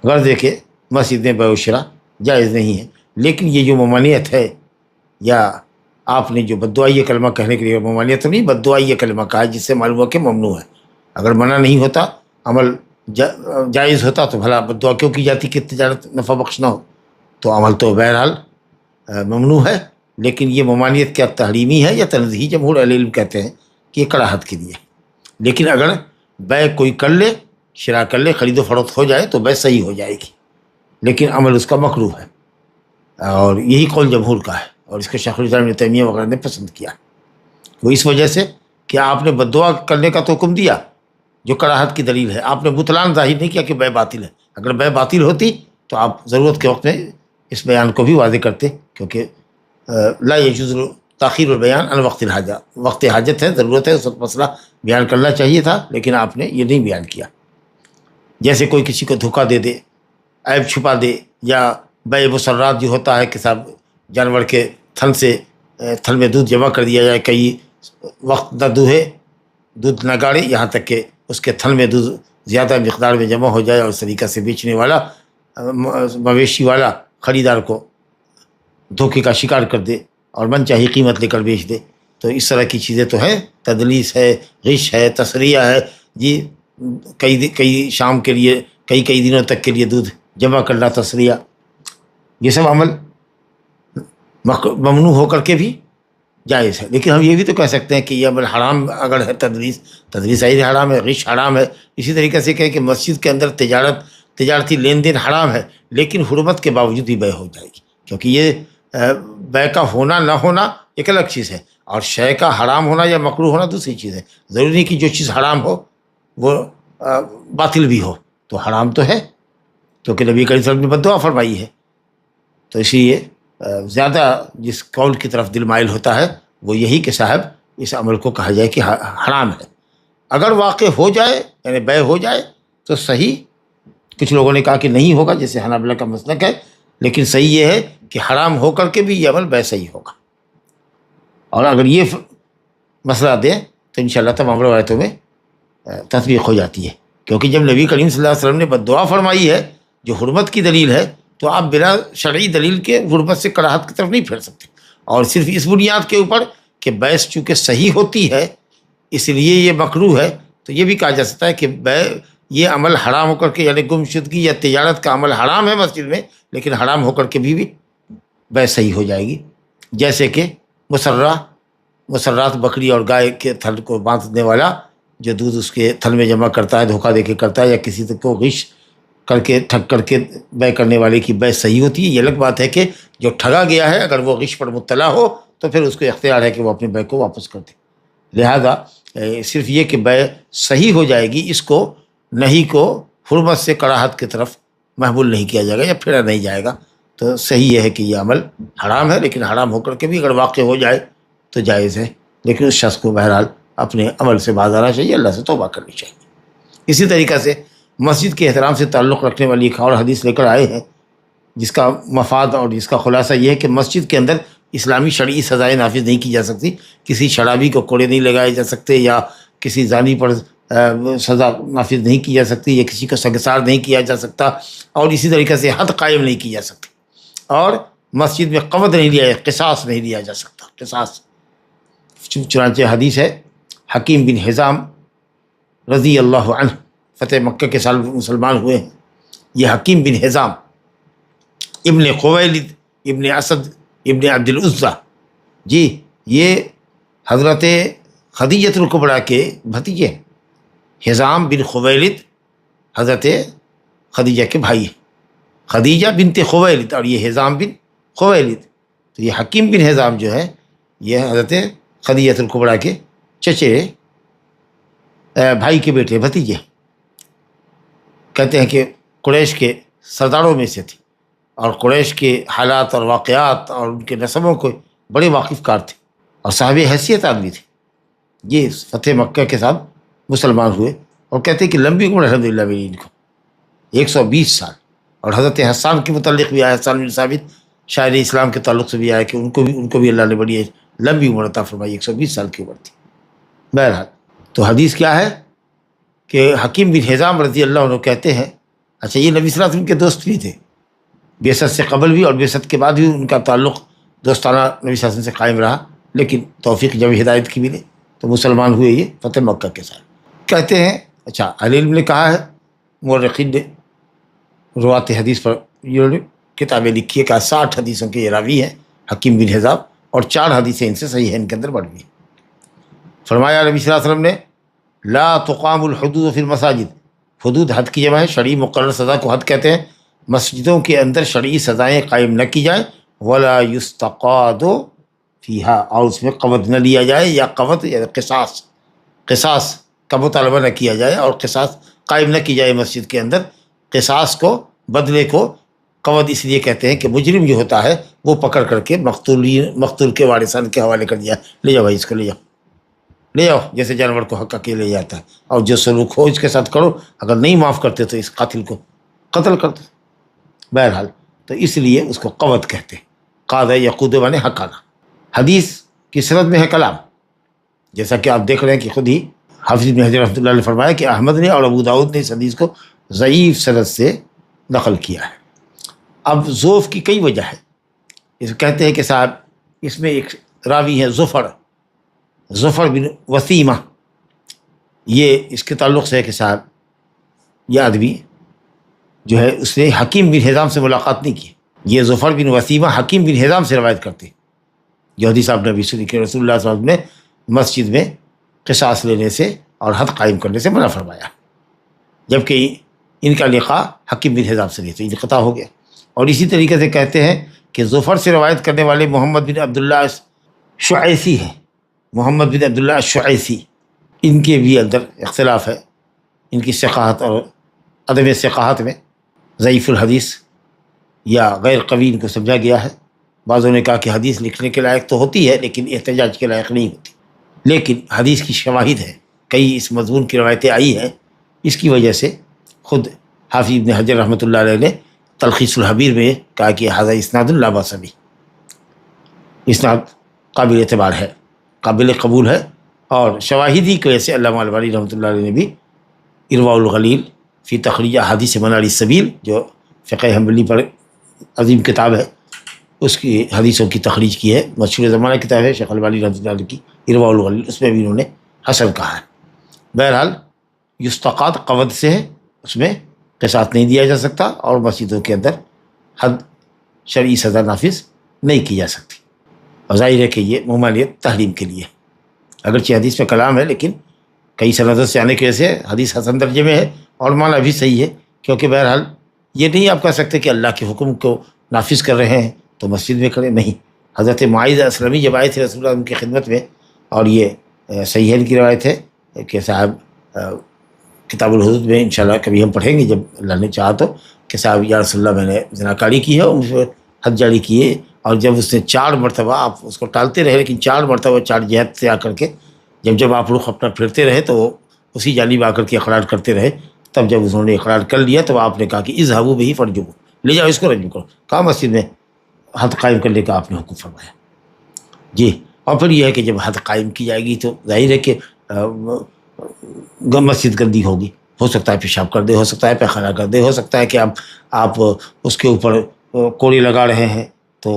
غرض ہے کہ مسجد میں بیع و شراء جائز نہیں ہے، لیکن یہ جو ممانعت ہے یا آپ نے جو بددعائی کلمہ کہنے کے لیے ممانعت تو نہیں، بددعائی کلمہ کہا ہے، جس سے معلوم ہوا کہ ممنوع ہے. اگر منع نہیں ہوتا، عمل جائز ہوتا تو بھلا بددعا کیوں کی جاتی کہ تجارت نفع بخش نہ ہو؟ تو عمل تو بہرحال ممنوع ہے. لیکن یہ ممانعت کیا تحریمی ہے یا تنزیہی؟ جمہور اہل علم کہتے ہیں کہ یہ کراہت کے لیے. لیکن اگر بیع کوئی کر لے، شراء کر لے، خرید و فروخت ہو جائے تو بیع صحیح ہو جائے گی، لیکن عمل اس کا مکروہ ہے. اور یہی قول جمہور کا ہے، اور اس کو شیخ الاسلام ابن تیمیہ وغیرہ نے پسند کیا. وہ اس وجہ سے کہ آپ نے بددعا کرنے کا تو حکم دیا جو کراہت کی دلیل ہے، آپ نے بطلان ظاہر نہیں کیا کہ بیع باطل ہے. اگر بیع باطل ہوتی تو آپ ضرورت کے وقت میں اس بیان کو بھی واضح کرتے، کیونکہ لا یجوز تاخیر البیان عن وقت الحاجہ، وقت حاجت ہے، ضرورت ہے، اس وقت مسئلہ بیان کرنا چاہیے تھا، لیکن آپ نے یہ نہیں بیان کیا. جیسے کوئی کسی کو دھوکہ دے دے، عیب چھپا دے، یا بیع مسرات جو ہوتا ہے کہ صاحب جانور کے تھن میں دودھ جمع کر دیا جائے، کئی وقت نہ دوہے، دودھ نہ گاڑے، یہاں تک کہ اس کے تھن میں دودھ زیادہ مقدار میں جمع ہو جائے، اور اس طریقہ سے بیچنے والا، مویشی والا خریدار کو دھوکے کا شکار کر دے اور من چاہی قیمت لے کر بیچ دے. تو اس طرح کی چیزیں تو ہیں، تدلیس ہے، غش ہے، تسریہ ہے جی. کئی شام کے لیے، کئی دنوں تک کے لیے دودھ جمع کرنا، تسریہ، یہ سب عمل ممنوع ہو کر کے بھی جائز ہے. لیکن ہم یہ بھی تو کہہ سکتے ہیں کہ یہ عمل حرام اگر ہے، تدلیس عین حرام ہے، غش حرام ہے. اسی طریقے سے کہیں کہ مسجد کے اندر تجارتی لین دین حرام ہے، لیکن حرمت کے باوجود بھی بیع ہو جائے گی، کیونکہ یہ بیع کا ہونا نہ ہونا ایک الگ چیز ہے، اور شے کا حرام ہونا یا مکروہ ہونا دوسری چیز ہے. ضروری نہیں کہ جو چیز حرام ہو وہ باطل بھی ہو. تو حرام تو ہے، کیونکہ نبی کریم صلی اللہ علیہ وسلم نے بددعا فرمائی ہے. تو اسی لیے زیادہ جس قول کی طرف دل مائل ہوتا ہے وہ یہی کہ صاحب اس عمل کو کہا جائے کہ حرام ہے. اگر واقع ہو جائے، یعنی بیع ہو جائے تو صحیح. کچھ لوگوں نے کہا کہ نہیں ہوگا، جیسے حنابلہ کا مسلک ہے، لیکن صحیح یہ ہے کہ حرام ہو کر کے بھی یہ عمل بیع صحیح ہوگا. اور اگر یہ مسئلہ دیں تو انشاءاللہ تمام روایتوں میں تطبیق ہو جاتی ہے. کیونکہ جب نبی کریم صلی اللہ علیہ وسلم نے بددعا فرمائی ہے جو حرمت کی دلیل ہے، تو آپ بلا شرعی دلیل کے حرمت سے کراہت کی طرف نہیں پھیر سکتے. اور صرف اس بنیاد کے اوپر کہ بیع چونکہ صحیح ہوتی ہے اس لیے یہ مکروہ ہے، تو یہ بھی کہا جا سکتا ہے کہ بیع یہ عمل حرام ہو کر کے، یعنی گمشدگی یا تجارت کا عمل حرام ہے مسجد میں، لیکن حرام ہو کر کے بھی بیع صحیح ہو جائے گی. جیسے کہ مسرات بکری اور گائے کے تھن کو باندھنے والا جو دودھ اس کے تھن میں جمع کرتا ہے، دھوکہ دے کے کرتا ہے، یا کسی کو غش کر کے ٹھگ کر کے بیع کرنے والے کی بیع صحیح ہوتی ہے. یہ الگ بات ہے کہ جو ٹھگا گیا ہے اگر وہ غش پر مطلع ہو تو پھر اس کو اختیار ہے کہ وہ اپنے بیع کو واپس کر دے. لہذا صرف یہ کہ بیع صحیح ہو جائے گی، اس کو نہیں کو حرمت سے کراہت کی طرف محمول نہیں کیا جائے گا یا پھیرا نہیں جائے گا. تو صحیح یہ ہے کہ یہ عمل حرام ہے، لیکن حرام ہو کر کے بھی اگر واقع ہو جائے تو جائز ہے. لیکن اس شخص کو بہرحال اپنے عمل سے باز آنا چاہیے، اللہ سے توبہ کرنی چاہیے. اسی طریقہ سے مسجد کے احترام سے تعلق رکھنے والی ایک اور حدیث لے کر آئے ہیں، جس کا مفاد اور جس کا خلاصہ یہ ہے کہ مسجد کے اندر اسلامی شرعی سزائیں نافذ نہیں کی جا سکتی. کسی شرابی کو کوڑے نہیں لگائے جا سکتے، یا کسی زانی پر سزا نافذ نہیں کی جا سکتی، یا کسی کو سنگسار نہیں کیا جا سکتا، اور اسی طریقے سے حد قائم نہیں کی جا سکتی. اور مسجد میں قود نہیں لیا، قصاص نہیں لیا جا سکتا، قصاص. چنانچہ حدیث ہے، حکیم بن حزام رضی اللہ عنہ فتح مکہ کے سال مسلمان ہوئے ہیں. یہ حکیم بن حزام ابن خویلد ابن اسد ابن عبد العزیٰ، جی یہ حضرت خدیجۃ الکبریٰ کے بھتیجے ہیں. حزام بن خویلد حضرت خدیجہ کے بھائی ہیں، خدیجہ بنت خویلد اور یہ حزام بن خویلد. تو یہ حکیم بن حزام جو ہے یہ حضرت خدیجۃ الکبریٰ کے چچے بھائی کے بیٹے، بھتیجے. کہتے ہیں کہ قریش کے سرداروں میں سے تھے، اور قریش کے حالات اور واقعات اور ان کے نسبوں کو بڑے واقف کار تھے، اور صاحب حیثیت آدمی تھے. یہ فتح مکہ کے ساتھ مسلمان ہوئے، اور کہتے ہیں کہ لمبی عمر الحمدللہ میری ان کو 120 سال. اور حضرت حسان کے متعلق بھی آیا، حسان بن ثابت شاعر اسلام کے تعلق سے بھی آیا کہ ان کو بھی اللہ نے بڑی لمبی عمر عطا فرمائی، 120 سال کی عمر تھی. بہرحال تو حدیث کیا ہے کہ حکیم بن حزام رضی اللہ عنہ کہتے ہیں، اچھا یہ نبی صلی اللہ علیہ وسلم کے دوست بھی تھے، بعثت سے قبل بھی اور بعثت کے بعد بھی ان کا تعلق دوستانہ نبی صلی اللہ علیہ وسلم سے قائم رہا. لیکن توفیق جب ہدایت کی ملے تو مسلمان ہوئے یہ فتح مکہ کے ساتھ. کہتے ہیں اچھا اہل علم نے کہا ہے، مورخین نے روات حدیث پر یہ کتابیں لکھی ہے کہ 60 حدیثوں کے یہ راوی ہیں حکیم بن حزام، اور 4 حدیثیں ان سے صحیح ہیں، ان کے اندر بڑھ گئی. فرمایا نبی صلی اللہ علیہ وسلم نے لا تقام الحدود فی المساجد، حدود حد کی جمع ہے، شرعی مقرر سزا کو حد کہتے ہیں. مسجدوں کے اندر شرعی سزائیں قائم نہ کی جائیں. ولا یستقاد فیہا، اور اس میں قوت نہ لیا جائے، یا قوت یا قصاص کا مطالبہ نہ کیا جائے اور قصاص قائم نہ کی جائے مسجد کے اندر. قصاص کو، بدلے کو قوت اس لیے کہتے ہیں کہ مجرم جو ہوتا ہے وہ پکڑ کر کے مقتول کے وارثان کے حوالے کر دیا، لے جاؤ بھائی اس کو لے جاؤ، جیسے جانور کو حق کے لے جاتا ہے، اور جو سلوک ہو اس کے ساتھ کرو، اگر نہیں معاف کرتے تو اس قاتل کو قتل کر دو. بہرحال تو اس لیے اس کو قوت کہتے ہیں. قاد یقود مانے حقانہ. حدیث کی سند میں ہے کلام، جیسا کہ آپ دیکھ رہے ہیں کہ خود ہی حافظ ابن حجر رحمۃ اللہ نے فرمایا کہ احمد نے اور ابو داؤد نے اس حدیث کو ضعیف سند سے نقل کیا ہے. اب ضعف کی کئی وجہ ہے. اس کہتے ہیں کہ صاحب اس میں ایک راوی ہے ظفر بن وسیمہ، یہ اس کے تعلق سے ہے کہ صاحب یہ آدمی جو ہے اس نے حکیم بن حزام سے ملاقات نہیں کی. یہ ظفر بن وسیمہ حکیم بن حزام سے روایت کرتے ہیں، جو حدیث آپ نے ابھی سنی کہ رسول اللہ صلی اللہ علیہ وسلم نے مسجد میں قصاص لینے سے اور حد قائم کرنے سے منع فرمایا، جبکہ ان کا لقاء حکیم بن حزام سے نہیں، تو انقطاع ہو گیا. اور اسی طریقے سے کہتے ہیں کہ ظفر سے روایت کرنے والے محمد بن عبداللہ شعیسی ہیں، محمد بن عبداللہ الشعیسی، ان کے بھی اندر اختلاف ہے. ان کی ثقاحت اور عدم ثقاحت میں ضعیف الحدیث یا غیر قوی ان کو سمجھا گیا ہے. بعضوں نے کہا کہ حدیث لکھنے کے لائق تو ہوتی ہے لیکن احتجاج کے لائق نہیں ہوتی، لیکن حدیث کی شواہد ہے، کئی اس مضمون کی روایتیں آئی ہیں. اس کی وجہ سے خود حافظ ابن حجر رحمۃ اللہ علیہ نے تلخیص الحبیر میں کہا کہ ھذا اسناد لا باس بہ، اسناد قابل اعتبار ہے، قابل قبول ہے. اور شواہدی کی وجہ سے علامہ البانی رحمۃ اللہ علیہ نے بھی ارواء الغلیل فی تخریج احادیث منار السبیل، جو فقہ حنبلی پر عظیم کتاب ہے، اس کی حدیثوں کی تخریج کی ہے، مشہور زمانہ کتاب ہے شیخ البانی رحمۃ اللہ علیہ کی ارواء الغلیل، اس میں بھی انہوں نے حسن کہا ہے. بہرحال یستقاد قوت سے ہے، اس میں قصاص نہیں دیا جا سکتا، اور مسجدوں کے اندر حد شرعی سزا نافذ نہیں کی جا سکتی. اور ظاہر ہے کہ یہ ممانعت تحریم کے لیے، اگرچہ حدیث میں کلام ہے لیکن کئی سندوں سے آنے کی وجہ سے حدیث حسن درجے میں ہے، اور معنی بھی صحیح ہے، کیونکہ بہرحال یہ نہیں آپ کہہ سکتے کہ اللہ کے حکم کو نافذ کر رہے ہیں تو مسجد میں کھڑے نہیں. حضرت معاذ اسلمی جب آئے تھے رسول اللہ کی خدمت میں، اور یہ صحیحین کی روایت ہے کہ صاحب کتاب الحدود میں انشاءاللہ کبھی ہم پڑھیں گے جب اللہ نے چاہا تو، کہ صاحب یا رسول اللہ میں نے زناکاری کی ہے اور مجھ پر حد جاری کیے، اور جب اس نے 4 مرتبہ، آپ اس کو ٹالتے رہے لیکن 4 مرتبہ 4 جہت سے آ کر کے جب آپ رخ اپنا پھرتے رہے تو وہ اسی جانب آ کر کے اقرار کرتے رہے. تب جب انہوں نے اقرار کر لیا تو آپ نے کہا کہ اذهبوا به فرجموا، لے جاؤ اس کو رجم کرو. کہا مسجد میں حد قائم کرنے کا آپ نے حکم فرمایا. جی، اور پھر یہ ہے کہ جب حد قائم کی جائے گی تو ظاہر ہے کہ مسجد گندی ہوگی، ہو سکتا ہے پیشاب کر دے، ہو سکتا ہے پیخانہ کر دے، ہو سکتا ہے کہ آپ اس کے اوپر کوڑی لگا رہے ہیں تو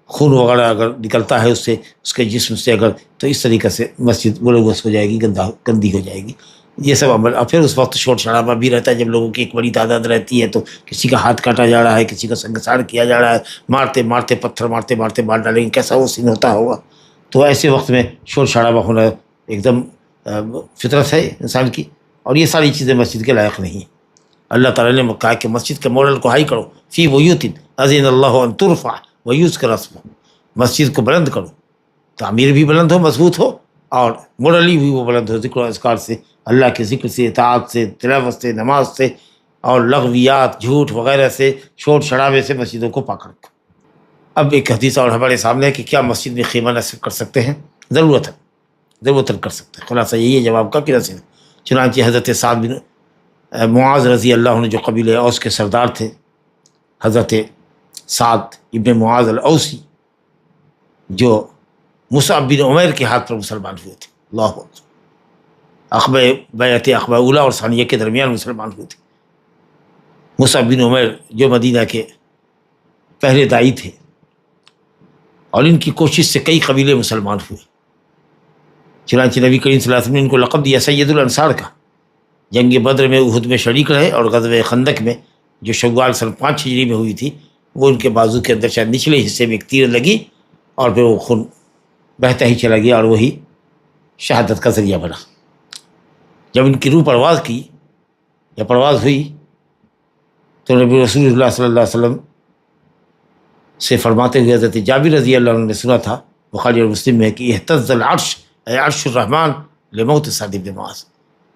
خون وغیرہ اگر نکلتا ہے اس سے، اس کے جسم سے اگر، تو اس طریقے سے مسجد ملوث ہو جائے گی، گندی ہو جائے گی. یہ سب عمل. اور پھر اس وقت شور شرابہ بھی رہتا ہے، جب لوگوں کی ایک بڑی تعداد رہتی ہے تو کسی کا ہاتھ کاٹا جا رہا ہے، کسی کا سنگسار کیا جا رہا ہے، مارتے مارتے پتھر مارتے مارتے مار ڈالیں گے، کیسا وہ سین ہوتا ہوگا. تو ایسے وقت میں شور شرابہ ہونا ایک دم فطرت ہے انسان کی، اور یہ ساری چیزیں مسجد کے لائق نہیں ہیں. اللہ تعالیٰ نے کہا کہ مسجد کے ماڈل کو ہائی کرو، فی بیوت اذن اللہ ان ترفع ویذکر اسمہ، مسجد کو بلند کرو، تعمیر بھی بلند ہو، مضبوط ہو، اور مورلی بھی وہ بلند ہو، ذکر و اذکار سے، اللہ کے ذکر سے، اطاعت سے، تلاوت سے، نماز سے، اور لغویات، جھوٹ وغیرہ سے، شور شرابے سے مسجدوں کو پاک رکھو. اب ایک حدیث اور ہمارے سامنے ہے کہ کیا مسجد میں خیمہ نصب کر سکتے ہیں؟ ضرورتاً کر سکتے ہیں. خلاصہ یہی ہے جواب کا کہ نصب. چنانچہ حضرت سعد بن معاذ رضی اللہ عنہ جو قبیلہ اوس کے سردار تھے، حضرت سعد ابن معاذ الاوسی، جو مصعب بن عمیر کے ہاتھ پر مسلمان ہوئے تھے، اللہ اکبر، عقبہ بیعت عقبہ اولیٰ اور ثانیہ کے درمیان مسلمان ہوئے تھے. مصعب بن عمیر جو مدینہ کے پہلے داعی تھے، اور ان کی کوشش سے کئی قبیلے مسلمان ہوئے۔ چنانچہ نبی کریم صلی اللہ علیہ وسلم نے ان کو لقب دیا سید الانصار کا۔ جنگ بدر میں، احد میں شریک رہے، اور غزوہ خندق میں جو شوال سن 5 ہجری میں ہوئی تھی، وہ ان کے بازو کے اندر شاید نچلے حصے میں ایک تیر لگی اور پھر وہ خون بہتا ہی چلا گیا، اور وہی شہادت کا ذریعہ بنا۔ جب ان کی روح پرواز کی یا پرواز ہوئی تو نبی رسول اللہ صلی اللہ علیہ وسلم سے فرماتے ہوئے حضرت جابر رضی اللہ عنہ نے سنا تھا، بخاری اور مسلم میں، کہ اہتز العرش، اے عرش الرحمن، لموت سعد بن معاذ،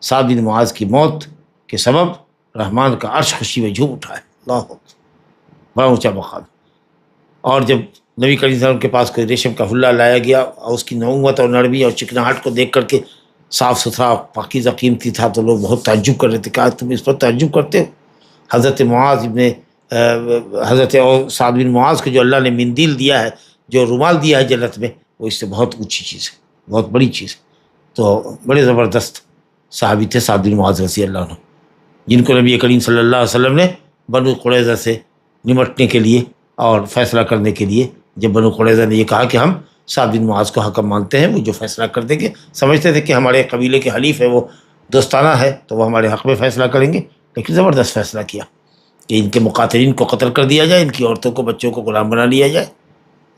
سعد بن معاذ کی موت کے سبب رحمان کا عرش خوشی میں جھوم اٹھا ہے۔ اللہ اکبر، بڑا اونچا مقام۔ اور جب نبی کریم صلی اللہ علیہ وسلم کے پاس کوئی ریشم کا حلہ لایا گیا اور اس کی نعومت اور نرمی اور چکناہٹ کو دیکھ کر کے صاف ستھرا پاکیزہ قیمتی تھا، تو لوگ بہت تعجب کر رہے تھے، کہا تم اس پر تعجب کرتے ہو؟ حضرت معاذ حضرت سعد بن معاذ کو جو اللہ نے مندیل دیا ہے، جو رومال دیا ہے جنت میں، وہ اس سے بہت اونچی چیز ہے، بہت بڑی چیز ہے۔ تو بڑے زبردست صحابی تھے سعد بن معاذ رضی اللہ عنہ، جن کو نبی کریم صلی اللہ علیہ وسلم نے بنو قریظہ سے نمٹنے کے لیے اور فیصلہ کرنے کے لیے، جب بنو قریظہ نے یہ کہا کہ ہم سعد بن معاذ کو حکم مانتے ہیں، وہ جو فیصلہ کر دیں گے، سمجھتے تھے کہ ہمارے قبیلے کے حلیف ہے، وہ دوستانہ ہے، تو وہ ہمارے حق میں فیصلہ کریں گے، لیکن زبردست فیصلہ کیا کہ ان کے مقاتلین کو قتل کر دیا جائے، ان کی عورتوں کو، بچوں کو غلام بنا لیا جائے،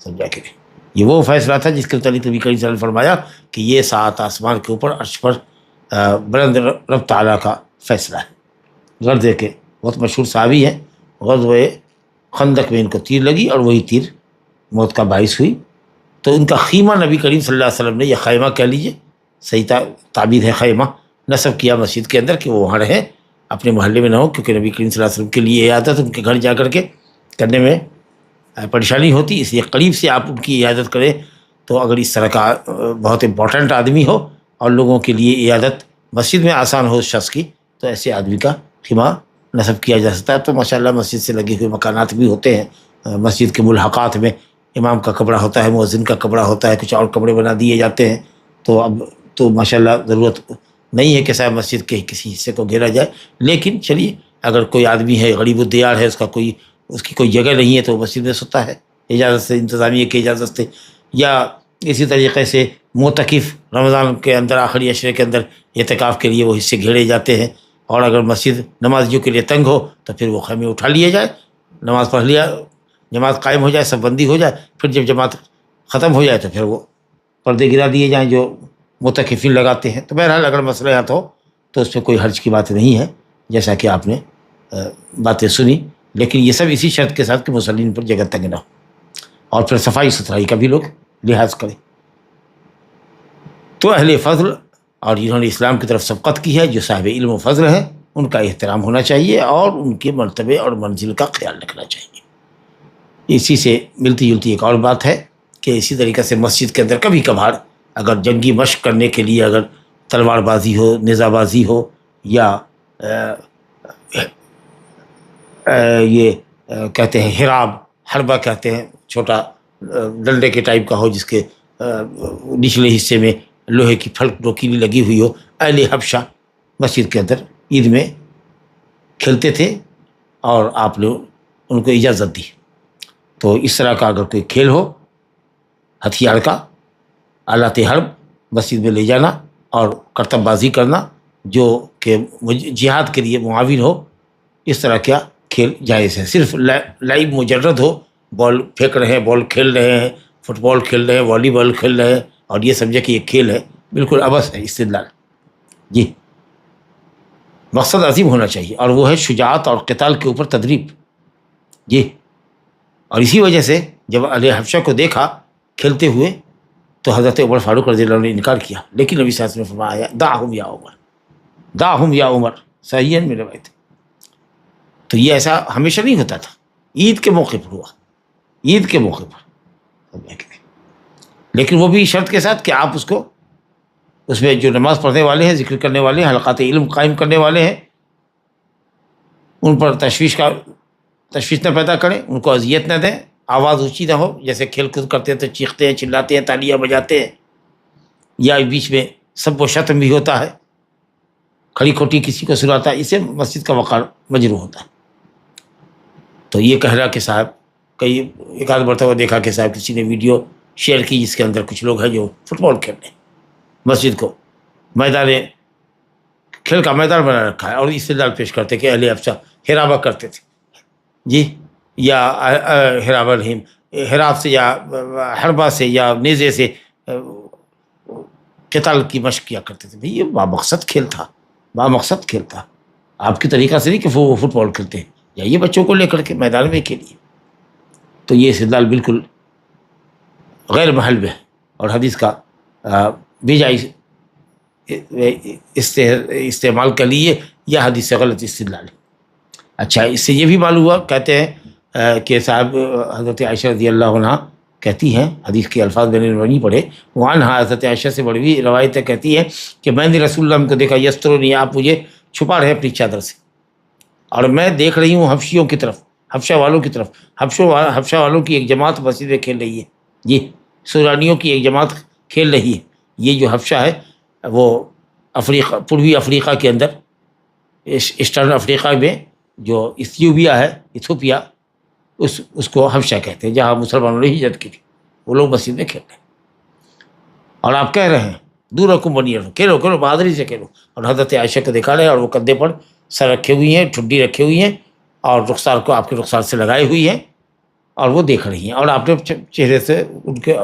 سمجھا کہ نہیں۔ یہ وہ فیصلہ تھا جس کے متعلق نبی کریم صلی اللہ علیہ وسلم نے فرمایا کہ یہ 7 آسمان کے اوپر عرش پر بلند رب تعالیٰ کا فیصلہ ہے۔ غرضے کے بہت مشہور صحابی ہیں، غزوہ خندق میں ان کو تیر لگی اور وہی تیر موت کا باعث ہوئی۔ تو ان کا خیمہ نبی کریم صلی اللہ علیہ وسلم نے، یا خیمہ کہہ لیجیے، صحیح تعبیر ہے خیمہ، نصب کیا مسجد کے اندر کہ وہ وہاں رہیں، اپنے محلے میں نہ ہو، کیونکہ نبی کریم صلی اللہ علیہ وسلم کے لیے عیادت ان کے گھر جا کر کے کرنے میں پریشانی ہوتی، اس لیے قریب سے آپ ان کی عیادت کریں۔ تو اگر اس طرح کا بہت امپورٹنٹ آدمی ہو اور لوگوں کے لیے عیادت مسجد میں آسان ہو اس شخص کی، تو ایسے آدمی کا خیمہ نصب کیا جا سکتا ہے۔ تو ماشاءاللہ مسجد سے لگے ہوئے مکانات بھی ہوتے ہیں، مسجد کے ملحقات میں امام کا کمرہ ہوتا ہے، مؤذن کا کمرہ ہوتا ہے، کچھ اور کمرے بنا دیے جاتے ہیں۔ تو اب تو ماشاءاللہ ضرورت نہیں ہے کہ صاحب مسجد کے کسی حصے کو گھیرا جائے، لیکن چلیے اگر کوئی آدمی ہے غریب الدیار ہے، اس کی کوئی جگہ نہیں ہے، تو وہ مسجد میں سوتا ہے اجازت سے، انتظامیہ کی اجازت سے۔ یا اسی طریقے سے معتکف رمضان کے اندر آخری عشرے کے اندر اعتکاف کے لیے وہ حصے گھیرے جاتے ہیں، اور اگر مسجد نمازیوں کے لیے تنگ ہو تو پھر وہ خیمے اٹھا لیے جائے، نماز پڑھ لیا، جماعت قائم ہو جائے، سب بندی ہو جائے، پھر جب جماعت ختم ہو جائے تو پھر وہ پردے گرا دیے جائیں جو معتکفین لگاتے ہیں۔ تو بہرحال اگر مسئلہ ہو تو اس پہ کوئی حرج کی بات نہیں ہے، جیسا کہ آپ نے باتیں سنی، لیکن یہ سب اسی شرط کے ساتھ کہ مسلمین پر جگہ تنگ نہ ہو، اور پھر صفائی ستھرائی کا بھی لوگ لحاظ کریں۔ تو اہل فضل اور جنہوں نے اسلام کی طرف سبقت کی ہے، جو صاحب علم و فضل ہیں، ان کا احترام ہونا چاہیے اور ان کے مرتبے اور منزل کا خیال رکھنا چاہیے۔ اسی سے ملتی جلتی ایک اور بات ہے کہ اسی طریقے سے مسجد کے اندر کبھی کبھار اگر جنگی مشق کرنے کے لیے اگر تلوار بازی ہو، نیزہ بازی ہو، یا یہ کہتے ہیں حربہ کہتے ہیں، چھوٹا ڈنڈے کے ٹائپ کا ہو، جس کے نچلے حصے میں لوہے کی پھلک نوکیلی لگی ہوئی ہو، اہل حبشہ مسجد کے اندر عید میں کھیلتے تھے اور آپ نے ان کو اجازت دی۔ تو اس طرح کا اگر کوئی کھیل ہو، ہتھیار کا، آلات حرب مسجد میں لے جانا اور کرتب بازی کرنا جو کہ جہاد کے لیے معاون ہو، اس طرح کیا کھیل جائز ہے۔ صرف لعب مجرد ہو، بال پھینک رہے ہیں، بال کھیل رہے ہیں، فٹ بال کھیل رہے ہیں، والی بال کھیل رہے ہیں، اور یہ سمجھے کہ یہ کھیل ہے، بالکل عبث ہے، استدلال۔ جی، مقصد عظیم ہونا چاہیے، اور وہ ہے شجاعت اور قتال کے اوپر تدریب۔ جی، اور اسی وجہ سے جب اہل حبشہ کو دیکھا کھیلتے ہوئے تو حضرت عمر فاروق رضی اللہ عنہ نے انکار کیا، لیکن نبی صلی اللہ علیہ وسلم نے فرمایا دعہم یا عمر، دعہم یا عمر، صحیح میں روایت۔ تو یہ ایسا ہمیشہ نہیں ہوتا تھا، عید کے موقع پر ہوا، عید کے موقع پر، لیکن وہ بھی شرط کے ساتھ کہ آپ اس میں جو نماز پڑھنے والے ہیں، ذکر کرنے والے ہیں، حلقات علم قائم کرنے والے ہیں، ان پر تشویش نہ پیدا کریں، ان کو اذیت نہ دیں، آواز اونچی نہ ہو، جیسے کھیل کود کرتے ہیں تو چیختے ہیں، چلاتے ہیں، تالیاں بجاتے ہیں، یا بیچ میں سب و شتم بھی ہوتا ہے، کھڑی کھوٹی کسی کو سناتا ہے، اسے مسجد کا وقار مجروح ہوتا ہے۔ تو یہ کہہ رہا کہ صاحب کئی ایک آدھ مرتبہ دیکھا کہ صاحب کسی نے ویڈیو شیئر کی جس کے اندر کچھ لوگ ہیں جو فٹ بال کھیل رہے ہیں، مسجد کو میدان کھیل کا میدان بنا رکھا ہے، اور استدلال پیش کرتے کہ اہل حبشہ ہرابہ کرتے تھے جی، یا ہرابہ نہیں، حراب سے یا حربہ سے یا نیزے سے قتال کی مشق کیا کرتے تھے. بھئی یہ بامقصد کھیل تھا، بامقصد کھیل تھا. آپ کی طریقہ سے نہیں کہ وہ فٹ بال کھیلتے ہیں، جائیے بچوں کو لے کر کے میدان میں کھیلیے. تو یہ استدلال بالکل غیر محل میں ہے، اور حدیث کا بے جائے استعمال کر لیے، یا حدیث سے غلط استدلال ہے. اچھا، اس سے یہ بھی معلوم ہوا، کہتے ہیں کہ صاحب حضرت عائشہ رضی اللہ عنہ کہتی ہیں، حدیث کے الفاظ میں نے نہیں پڑھے، وہاں حضرت عائشہ سے بڑی روایتیں کہتی ہیں کہ میں نے رسول اللہ کو دیکھا یسترونی، آپ مجھے چھپا رہے اپنی چادر سے، اور میں دیکھ رہی ہوں حبشیوں کی طرف، حبشہ والوں کی طرف. حبشہ والوں کی ایک جماعت مسجد میں کھیل رہی ہے جی، سورانیوں کی ایک جماعت کھیل رہی ہے. یہ جو حبشہ ہے وہ افریقہ، پوروی افریقہ کے اندر، ایسٹرن افریقہ میں جو ایتھوپیا اس کو حبشہ کہتے ہیں، جہاں مسلمانوں نے ہجرت کی تھی. وہ لوگ مسجد میں کھیل رہے ہیں، اور آپ کہہ رہے ہیں دور رکھوں بنی رہو، کھیلو کھیلو بہادری سے کھیلو. اور حضرت عائشہ کو دکھا رہے ہیں، اور وہ کندھے پر سر رکھے ہوئی ہیں، ٹھڈی رکھے ہوئی ہیں، اور رخسار کو آپ کے رخسار سے لگائے ہوئی ہیں، اور وہ دیکھ رہی ہیں، اور آپ نے چہرے سے ان کے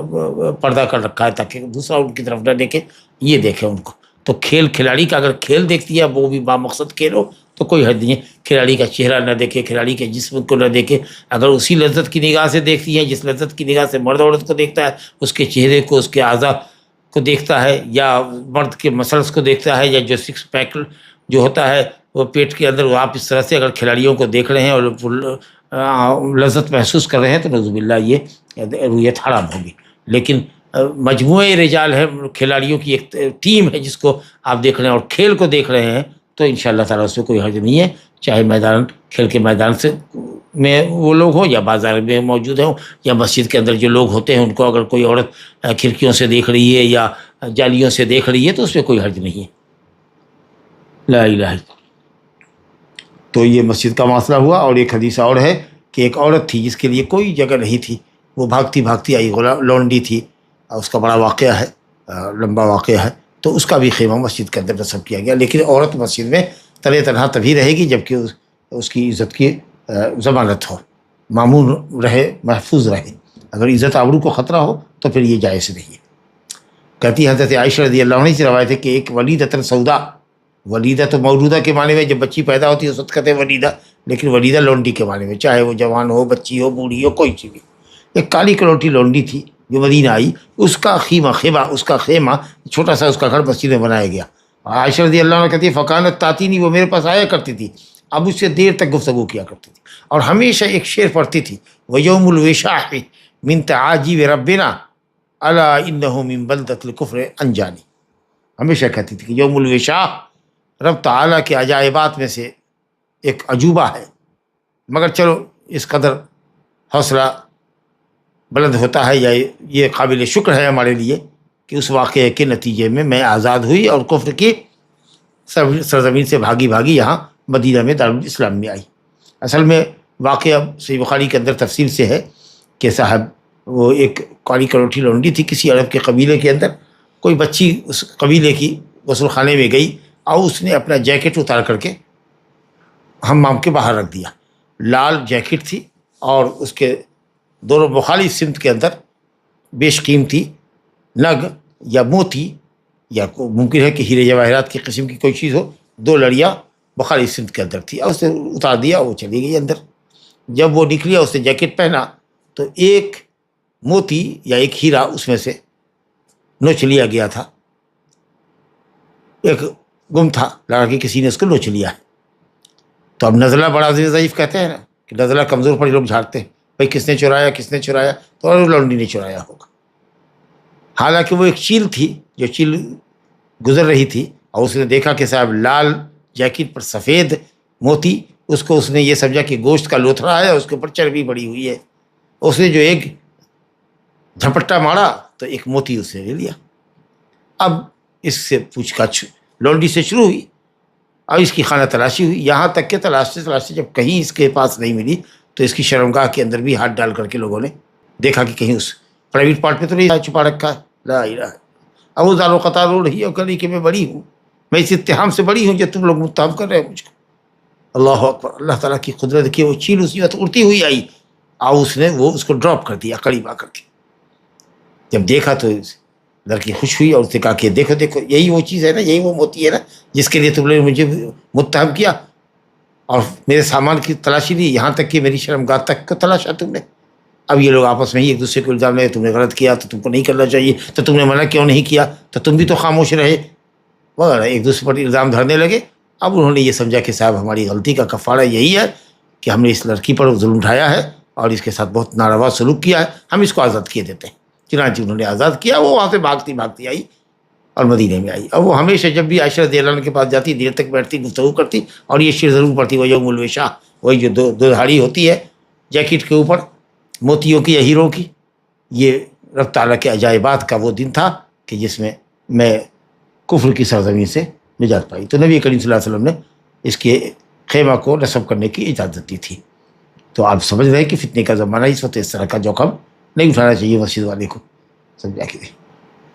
پردہ کر رکھا ہے تاکہ دوسرا ان کی طرف نہ دیکھے، یہ دیکھیں ان کو. تو کھلاڑی کا اگر کھیل دیکھتی ہے وہ بھی بامقصد کھیل ہو تو کوئی حد نہیں ہے. کھلاڑی کا چہرہ نہ دیکھے، کھلاڑی کے جسم کو نہ دیکھے، اگر اسی لذت کی نگاہ سے دیکھتی ہے جس لذت کی نگاہ سے مرد عورت کو دیکھتا ہے، اس کے چہرے کو، اس کے اعضاء کو دیکھتا ہے، یا مرد کے مسلس کو دیکھتا ہے، یا جو سکس پیک جو ہوتا ہے وہ پیٹ کے اندر، وہ آپ اس طرح سے اگر کھلاڑیوں کو دیکھ رہے ہیں اور لذت محسوس کر رہے ہیں تو نعوذ باللہ یہ رویت حرام ہوگی. لیکن مجموعہ رجال ہے، کھلاڑیوں کی ایک ٹیم ہے جس کو آپ دیکھ رہے ہیں اور کھیل کو دیکھ رہے ہیں، تو انشاءاللہ تعالیٰ اس میں کوئی حرج نہیں ہے. چاہے میدان کھیل کے میدان سے میں وہ لوگ ہوں، یا بازار میں موجود ہوں، یا مسجد کے اندر جو لوگ ہوتے ہیں ان کو اگر کوئی عورت کھڑکیوں سے دیکھ رہی ہے یا جالیوں سے دیکھ رہی ہے تو اس میں کوئی حرج نہیں ہے. لا الہ الا اللہ. تو یہ مسجد کا مسئلہ ہوا. اور ایک حدیث اور ہے کہ ایک عورت تھی جس کے لیے کوئی جگہ نہیں تھی، وہ بھاگتی بھاگتی آئی، لونڈی تھی، اس کا بڑا واقعہ ہے، لمبا واقعہ ہے. تو اس کا بھی خیمہ مسجد کے اندر نصب کیا گیا. لیکن عورت مسجد میں تلے تنہا تبھی رہے گی جبکہ اس کی عزت کی ضمانت ہو، معمول رہے، محفوظ رہے. اگر عزت آبرو کو خطرہ ہو تو پھر یہ جائز نہیں ہے. کہتی ہے حضرت عائشہ رضی اللہ عنہ سے روایت ہے کہ ایک ولیدۃ سودا، ولیدہ تو مولودہ کے معنی میں جب بچی پیدا ہوتی ہے اس وقت کہتے ہیں ولیدہ، لیکن ولیدہ لونڈی کے معنی میں، چاہے وہ جوان ہو، بچی ہو، بوڑھی ہو، کوئی چیز بھی. ایک کالی کلوٹی لونڈی تھی جو مدینہ آئی، اس کا خیمہ چھوٹا سا اس کا گھر مسجد میں بنایا گیا. عائشہ رضی اللہ عنہ کہتی ہے فکانت تاتینی، وہ میرے پاس آیا کرتی تھی، اب اس سے دیر تک گفتگو کیا کرتی تھی، اور ہمیشہ ایک شعر پڑھتی تھی، وَيَوْمُ الْوِشَاحِ مِنْ تَعَاجِبِ رَبِّنَا أَلَا إِنَّهُ مِنْ بَلْدَةِ الْكُفْرِ أَنْجَانِ. ہمیشہ کہتی تھی کہ یوم الوشاح رب تعالیٰ کے عجائبات میں سے ایک عجوبہ ہے، مگر چلو اس قدر حوصلہ بلند ہوتا ہے یا یہ قابل شکر ہے ہمارے لیے کہ اس واقعے کے نتیجے میں میں آزاد ہوئی اور کفر کی سرزمین سے بھاگی بھاگی یہاں مدینہ میں دارالاسلام میں آئی. اصل میں واقعہ صحیح بخاری کے اندر تفصیل سے ہے کہ صاحب وہ ایک کالی کروٹھی لونڈی تھی کسی عرب کے قبیلے کے اندر. کوئی بچی اس قبیلے کی غسل خانے میں گئی اور اس نے اپنا جیکٹ اتار کر کے حمام کے باہر رکھ دیا. لال جیکٹ تھی اور اس کے دونوں مخالف سمت کے اندر بیش قیمتی نگ یا موتی یا ممکن ہے کہ ہیرے جواہرات کی قسم کی کوئی چیز ہو، دو لڑیاں مخالف سمت کے اندر تھی، اور اس نے اتار دیا، وہ چلی گئی اندر. جب وہ نکلی اور اس نے جیکٹ پہنا تو ایک موتی یا ایک ہیرا اس میں سے نوچ لیا گیا تھا، ایک گم تھا، لڑا کے کسی نے اس کو نوچ لیا ہے. تو اب نزلہ بڑا ضعیف کہتے ہیں نا کہ نزلہ کمزور پر لوگ جھاڑتے ہیں، بھائی کس نے چرایا، کس نے چرایا، تو اور لونڈی نے چرایا ہوگا. حالانکہ وہ ایک چیل تھی جو چیل گزر رہی تھی، اور اس نے دیکھا کہ صاحب لال جیکٹ پر سفید موتی، اس کو اس نے یہ سمجھا کہ گوشت کا لوتھڑا ہے اور اس کے اوپر چربی بڑی ہوئی ہے. اس نے جو ایک جھپٹا مارا تو ایک موتی اس نے لے لیا. اب اس سے پوچھ گچھ لونڈی سے شروع ہوئی اور اس کی خانہ تلاشی ہوئی، یہاں تک کہ تلاشتے جب کہیں اس کے پاس نہیں ملی تو اس کی شرمگاہ کے اندر بھی ہاتھ ڈال کر کے لوگوں نے دیکھا کہ کہیں اس پرائیویٹ پارٹ میں تو نہیں چھپا رکھا ہے. لا الہ. اب وہ زال و قطار رو رہی ہے اور کہہ رہی کہ میں بڑی ہوں، میں اس اتہام سے بڑی ہوں جو تم لوگ متہم کر رہے ہیں مجھ کو. اللہ اکبر. اللہ تعالیٰ کی قدرت کی وہ چیل اسی وقت اڑتی ہوئی آئی اور اس نے وہ اس کو ڈراپ کر دیا قریب آ کر کے. جب دیکھا تو لڑکی خوش ہوئی اور اس نے کہا کہ دیکھو دیکھو یہی وہ چیز ہے نا، یہی وہ موتی ہے نا جس کے لیے تم نے مجھے متہم کیا اور میرے سامان کی تلاشی لی، یہاں تک کہ میری شرمگاہ تک کو تلاشا تم نے. اب یہ لوگ آپس میں ہی ایک دوسرے کو الزام لے، تم نے غلط کیا تو تم کو نہیں کرنا چاہیے، تو تم نے منع کیوں نہیں کیا، تو تم بھی تو خاموش رہے وغیرہ، ایک دوسرے پر الزام دھرنے لگے. اب انہوں نے یہ سمجھا کہ صاحب ہماری غلطی کا کفارہ یہی ہے کہ ہم نے اس لڑکی پر ظلم اٹھایا ہے اور اس کے ساتھ بہت ناروا سلوک کیا ہے، ہم اس کو آزاد کیے دیتے ہیں. چنانچہ انہوں نے آزاد کیا. وہ وہاں سے بھاگتی بھاگتی آئی اور مدینے میں آئی. اب وہ ہمیشہ جب بھی عائشہ رضی اللہ عنہ کے پاس جاتی دیر تک بیٹھتی، گفتگو کرتی اور یہ شعر ضرور پڑھتی، وہ یوم الوشاح، وہی جو دو دھاڑی ہوتی ہے جیکٹ کے اوپر موتیوں کی یا ہیروں کی. یہ رب تعالیٰ کے عجائبات کا وہ دن تھا کہ جس میں میں کفر کی سرزمین سے نجات پائی. تو نبی کریم صلی اللہ علیہ وسلم نے اس کے خیمہ کو نصب کرنے کی اجازت دی تھی. تو آپ سمجھ رہے ہیں کہ فتنے کا زمانہ اس وقت اس طرح کا جوخم نہیں اٹھانا چاہیے مسجد والے کو. سمجھا کہ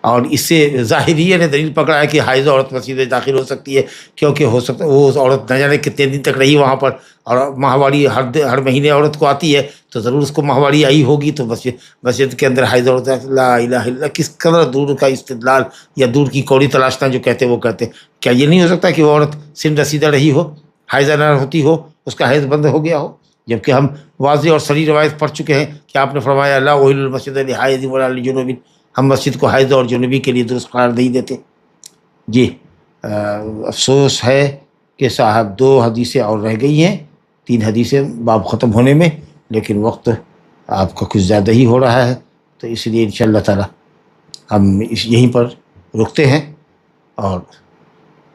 اور اس سے ظاہریہ نے دلیل پکڑا ہے کہ حائض عورت مسجد میں داخل ہو سکتی ہے، کیونکہ ہو سکتا ہے وہ عورت نہ جانے کتنے دن تک رہی وہاں پر، اور ماہواری ہر مہینے عورت کو آتی ہے تو ضرور اس کو ماہواری آئی ہوگی، تو مسجد کے اندر حائض عورت. لا الہ الا. کس قدر دور کا استدلال یا دور کی کوڑی تلاشنا جو کہتے وہ کہتے. کیا یہ نہیں ہو سکتا کہ وہ عورت سن رسیدہ رہی ہو، حائضہ نہ ہوتی ہو، اس کا حیض بند ہو گیا ہو، جبکہ ہم واضح اور صریح روایت پڑھ چکے ہیں کہ آپ نے فرمایا لا احل المسجد لحائض ولا لجنوب، ہم مسجد کو حائض اور جنوبی کے لیے درست قرار نہیں دیتے. جی افسوس ہے کہ صاحب 2 حدیثیں اور رہ گئی ہیں، 3 حدیثیں باب ختم ہونے میں، لیکن وقت آپ کا کچھ زیادہ ہی ہو رہا ہے، تو اس لیے انشاءاللہ تعالی ہم یہیں پر رکتے ہیں. اور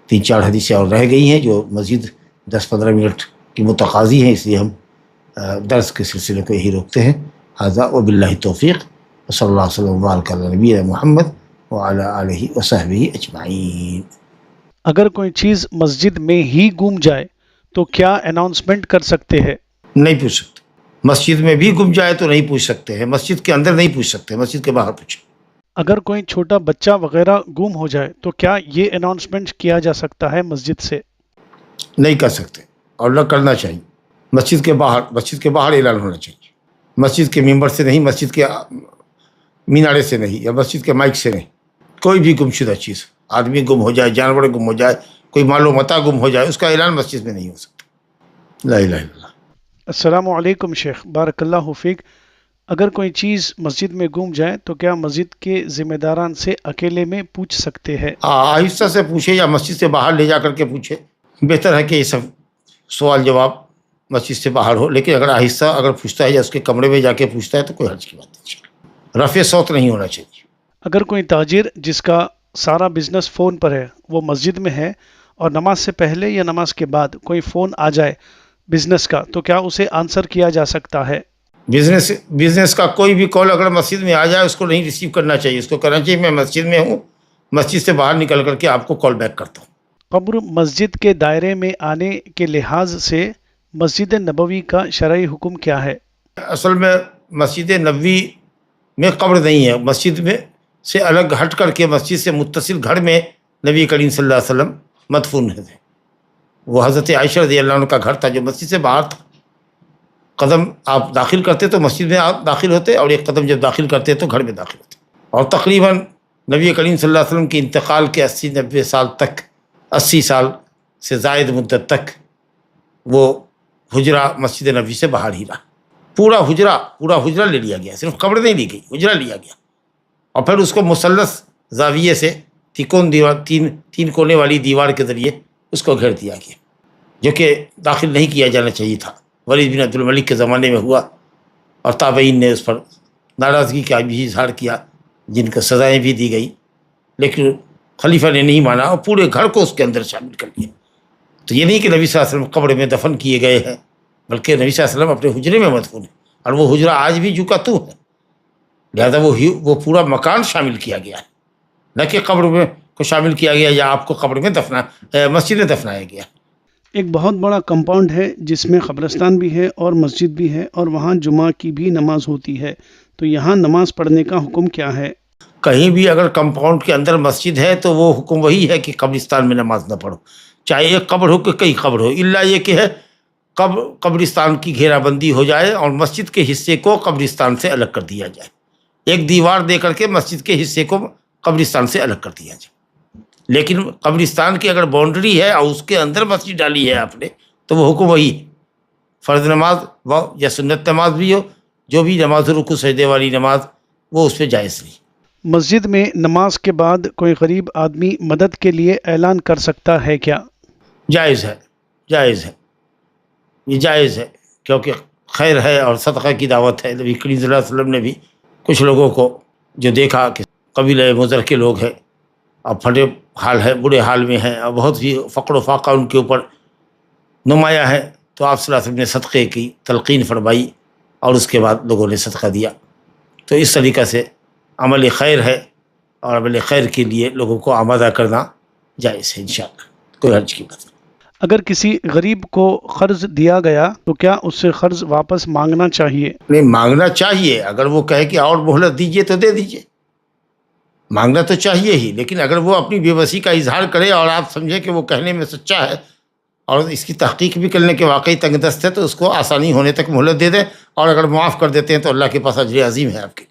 3-4 حدیثیں اور رہ گئی ہیں جو مزید 10-15 منٹ کی متقاضی ہیں، اس لیے ہم درس کے سلسلے کو یہی روکتے ہیں. ھذا وباللہ توفیق، صلی اللہ علیہ وسلم وبارک علی نبینا محمد وعلی آلہ وصحبہ اجمعین. اگر کوئی چیز مسجد میں ہی گم جائے تو کیا اناؤنسمنٹ کر سکتے ہیں؟ نہیں پوچھ سکتے. مسجد میں بھی گم جائے تو نہیں پوچھ سکتے ہیں، مسجد کے اندر نہیں پوچھ سکتے، مسجد کے باہر پوچھیں. اگر کوئی چھوٹا بچہ وغیرہ گم ہو جائے تو کیا یہ اناؤنسمنٹ کیا جا سکتا ہے مسجد سے؟ نہیں کر سکتے اور نہ کرنا چاہیے. مسجد کے باہر اعلان ہونا چاہیے، مسجد کے ممبر سے نہیں، مسجد کے مینارے سے نہیں، یا مسجد کے مائک سے نہیں. کوئی بھی گمشدہ چیز، آدمی گم ہو جائے، جانور گم ہو جائے، کوئی مال و متاع گم ہو جائے، اس کا اعلان مسجد میں نہیں ہو سکتا. لا الہ الا اللہ. السلام علیکم شیخ، بارک اللہ فیک. اگر کوئی چیز مسجد میں گم جائے تو کیا مسجد کے ذمہ داران سے اکیلے میں پوچھ سکتے ہیں؟ آہستہ سے پوچھے یا مسجد سے باہر لے جا کر کے پوچھے. بہتر ہے کہ یہ سب سوال جواب مسجد سے باہر ہو، لیکن اگر آہستہ اگر پوچھتا ہے یا اس کے کمرے میں جا کے پوچھتا ہے تو کوئی حرج کی بات نہیں. رفع صوت نہیں ہونا چاہیے. اگر کوئی تاجر جس کا سارا بزنس فون پر ہے وہ مسجد میں ہے اور نماز سے پہلے یا نماز کے بعد کوئی فون آ جائے بزنس کا تو کیا اسے آنسر کیا جا سکتا ہے؟ بزنس کا کوئی بھی کال اگر مسجد میں آ جائے اس کو نہیں ریسیو کرنا چاہیے. اس کو کہنا چاہیے میں مسجد میں ہوں، مسجد سے باہر نکل کر کے آپ کو کال بیک کرتا ہوں. قبر مسجد کے دائرے میں آنے کے لحاظ سے مسجد نبوی کا شرعی حکم کیا ہے؟ اصل میں مسجد نبوی میں قبر نہیں ہے، مسجد میں سے الگ ہٹ کر کے مسجد سے متصل گھر میں نبی کریم صلی اللہ علیہ وسلم مدفون تھے. وہ حضرت عائشہ رضی اللہ عنہ کا گھر تھا جو مسجد سے باہر تھا. قدم آپ داخل کرتے تو مسجد میں آپ داخل ہوتے، اور ایک قدم جب داخل کرتے تو گھر میں داخل ہوتے. اور تقریباً نبی کریم صلی اللہ علیہ وسلم کے انتقال کے 80-90 سال تک، 80 سال سے زائد مدت تک وہ حجرہ مسجد نبوی سے باہر ہی رہا. پورا حجرہ لے لیا گیا، صرف قبر نہیں لی گئی، حجرہ لیا گیا. اور پھر اس کو مثلث زاویے سے تین کونے والی دیوار کے ذریعے اس کو گھیر دیا گیا، جو کہ داخل نہیں کیا جانا چاہیے تھا. ولید بن عبد الملک کے زمانے میں ہوا اور تابعین نے اس پر ناراضگی کا بھی اظہار کیا، جن کو سزائیں بھی دی گئی، لیکن خلیفہ نے نہیں مانا اور پورے گھر کو اس کے اندر شامل کر لیا. تو یہ نہیں کہ نبی صلی اللہ علیہ وسلم قبر میں دفن کیے گئے ہیں، بلکہ نبی صلی اللہ علیہ وسلم اپنے حجرے میں مدفون ہیں، اور وہ حجرہ آج بھی جو کا تو ہے. لہذا وہ پورا مکان شامل کیا گیا ہے، نہ کہ قبر میں کو شامل کیا گیا یا آپ کو قبر میں مسجد میں دفنایا گیا. ایک بہت بڑا کمپاؤنڈ ہے جس میں قبرستان بھی ہے اور مسجد بھی ہے اور وہاں جمعہ کی بھی نماز ہوتی ہے، تو یہاں نماز پڑھنے کا حکم کیا ہے؟ کہیں بھی اگر کمپاؤنڈ کے اندر مسجد ہے تو وہ حکم وہی ہے کہ قبرستان میں نماز نہ پڑھو، چاہے ایک قبر ہو کہ کئی قبر ہو، الا یہ کہ ہے قبرستان کی گھیرا بندی ہو جائے اور مسجد کے حصے کو قبرستان سے الگ کر دیا جائے، ایک دیوار دے کر کے مسجد کے حصے کو قبرستان سے الگ کر دیا جائے۔ لیکن قبرستان کی اگر باؤنڈری ہے اور اس کے اندر مسجد ڈالی ہے آپ نے تو وہ حکم وہی ہے، فرض نماز یا سنت نماز بھی ہو، جو بھی نماز رکوع سجدے والی نماز، وہ اس پہ جائز نہیں۔ مسجد میں نماز کے بعد کوئی غریب آدمی مدد کے لیے اعلان کر سکتا ہے کیا؟ جائز ہے، جائز ہے، یہ جائز ہے، کیونکہ خیر ہے اور صدقہ کی دعوت ہے۔ نبی کریم صلی اللہ علیہ وسلم نے بھی کچھ لوگوں کو جو دیکھا کہ قبیلہ مضر کے لوگ ہیں اور پھٹے حال ہے، برے حال میں ہیں اور بہت ہی فقر و فاقہ ان کے اوپر نمایاں ہے، تو آپ صلی اللہ علیہ وسلم نے صدقے کی تلقین فرمائی اور اس کے بعد لوگوں نے صدقہ دیا۔ تو اس طریقہ سے عمل خیر ہے اور عمل خیر کے لیے لوگوں کو آمادہ کرنا جائز ہے، انشاءاللہ کوئی حرج کی بات نہیں۔ اگر کسی غریب کو قرض دیا گیا تو کیا اس سے قرض واپس مانگنا چاہیے؟ نہیں، مانگنا چاہیے، اگر وہ کہے کہ اور مہلت دیجیے تو دے دیجیے، مانگنا تو چاہیے ہی، لیکن اگر وہ اپنی بے بسی کا اظہار کرے اور آپ سمجھیں کہ وہ کہنے میں سچا ہے اور اس کی تحقیق بھی کرنے کے واقعی تنگ دست ہے تو اس کو آسانی ہونے تک مہلت دے دیں، اور اگر معاف کر دیتے ہیں تو اللہ کے پاس اجر عظیم ہے آپ کے۔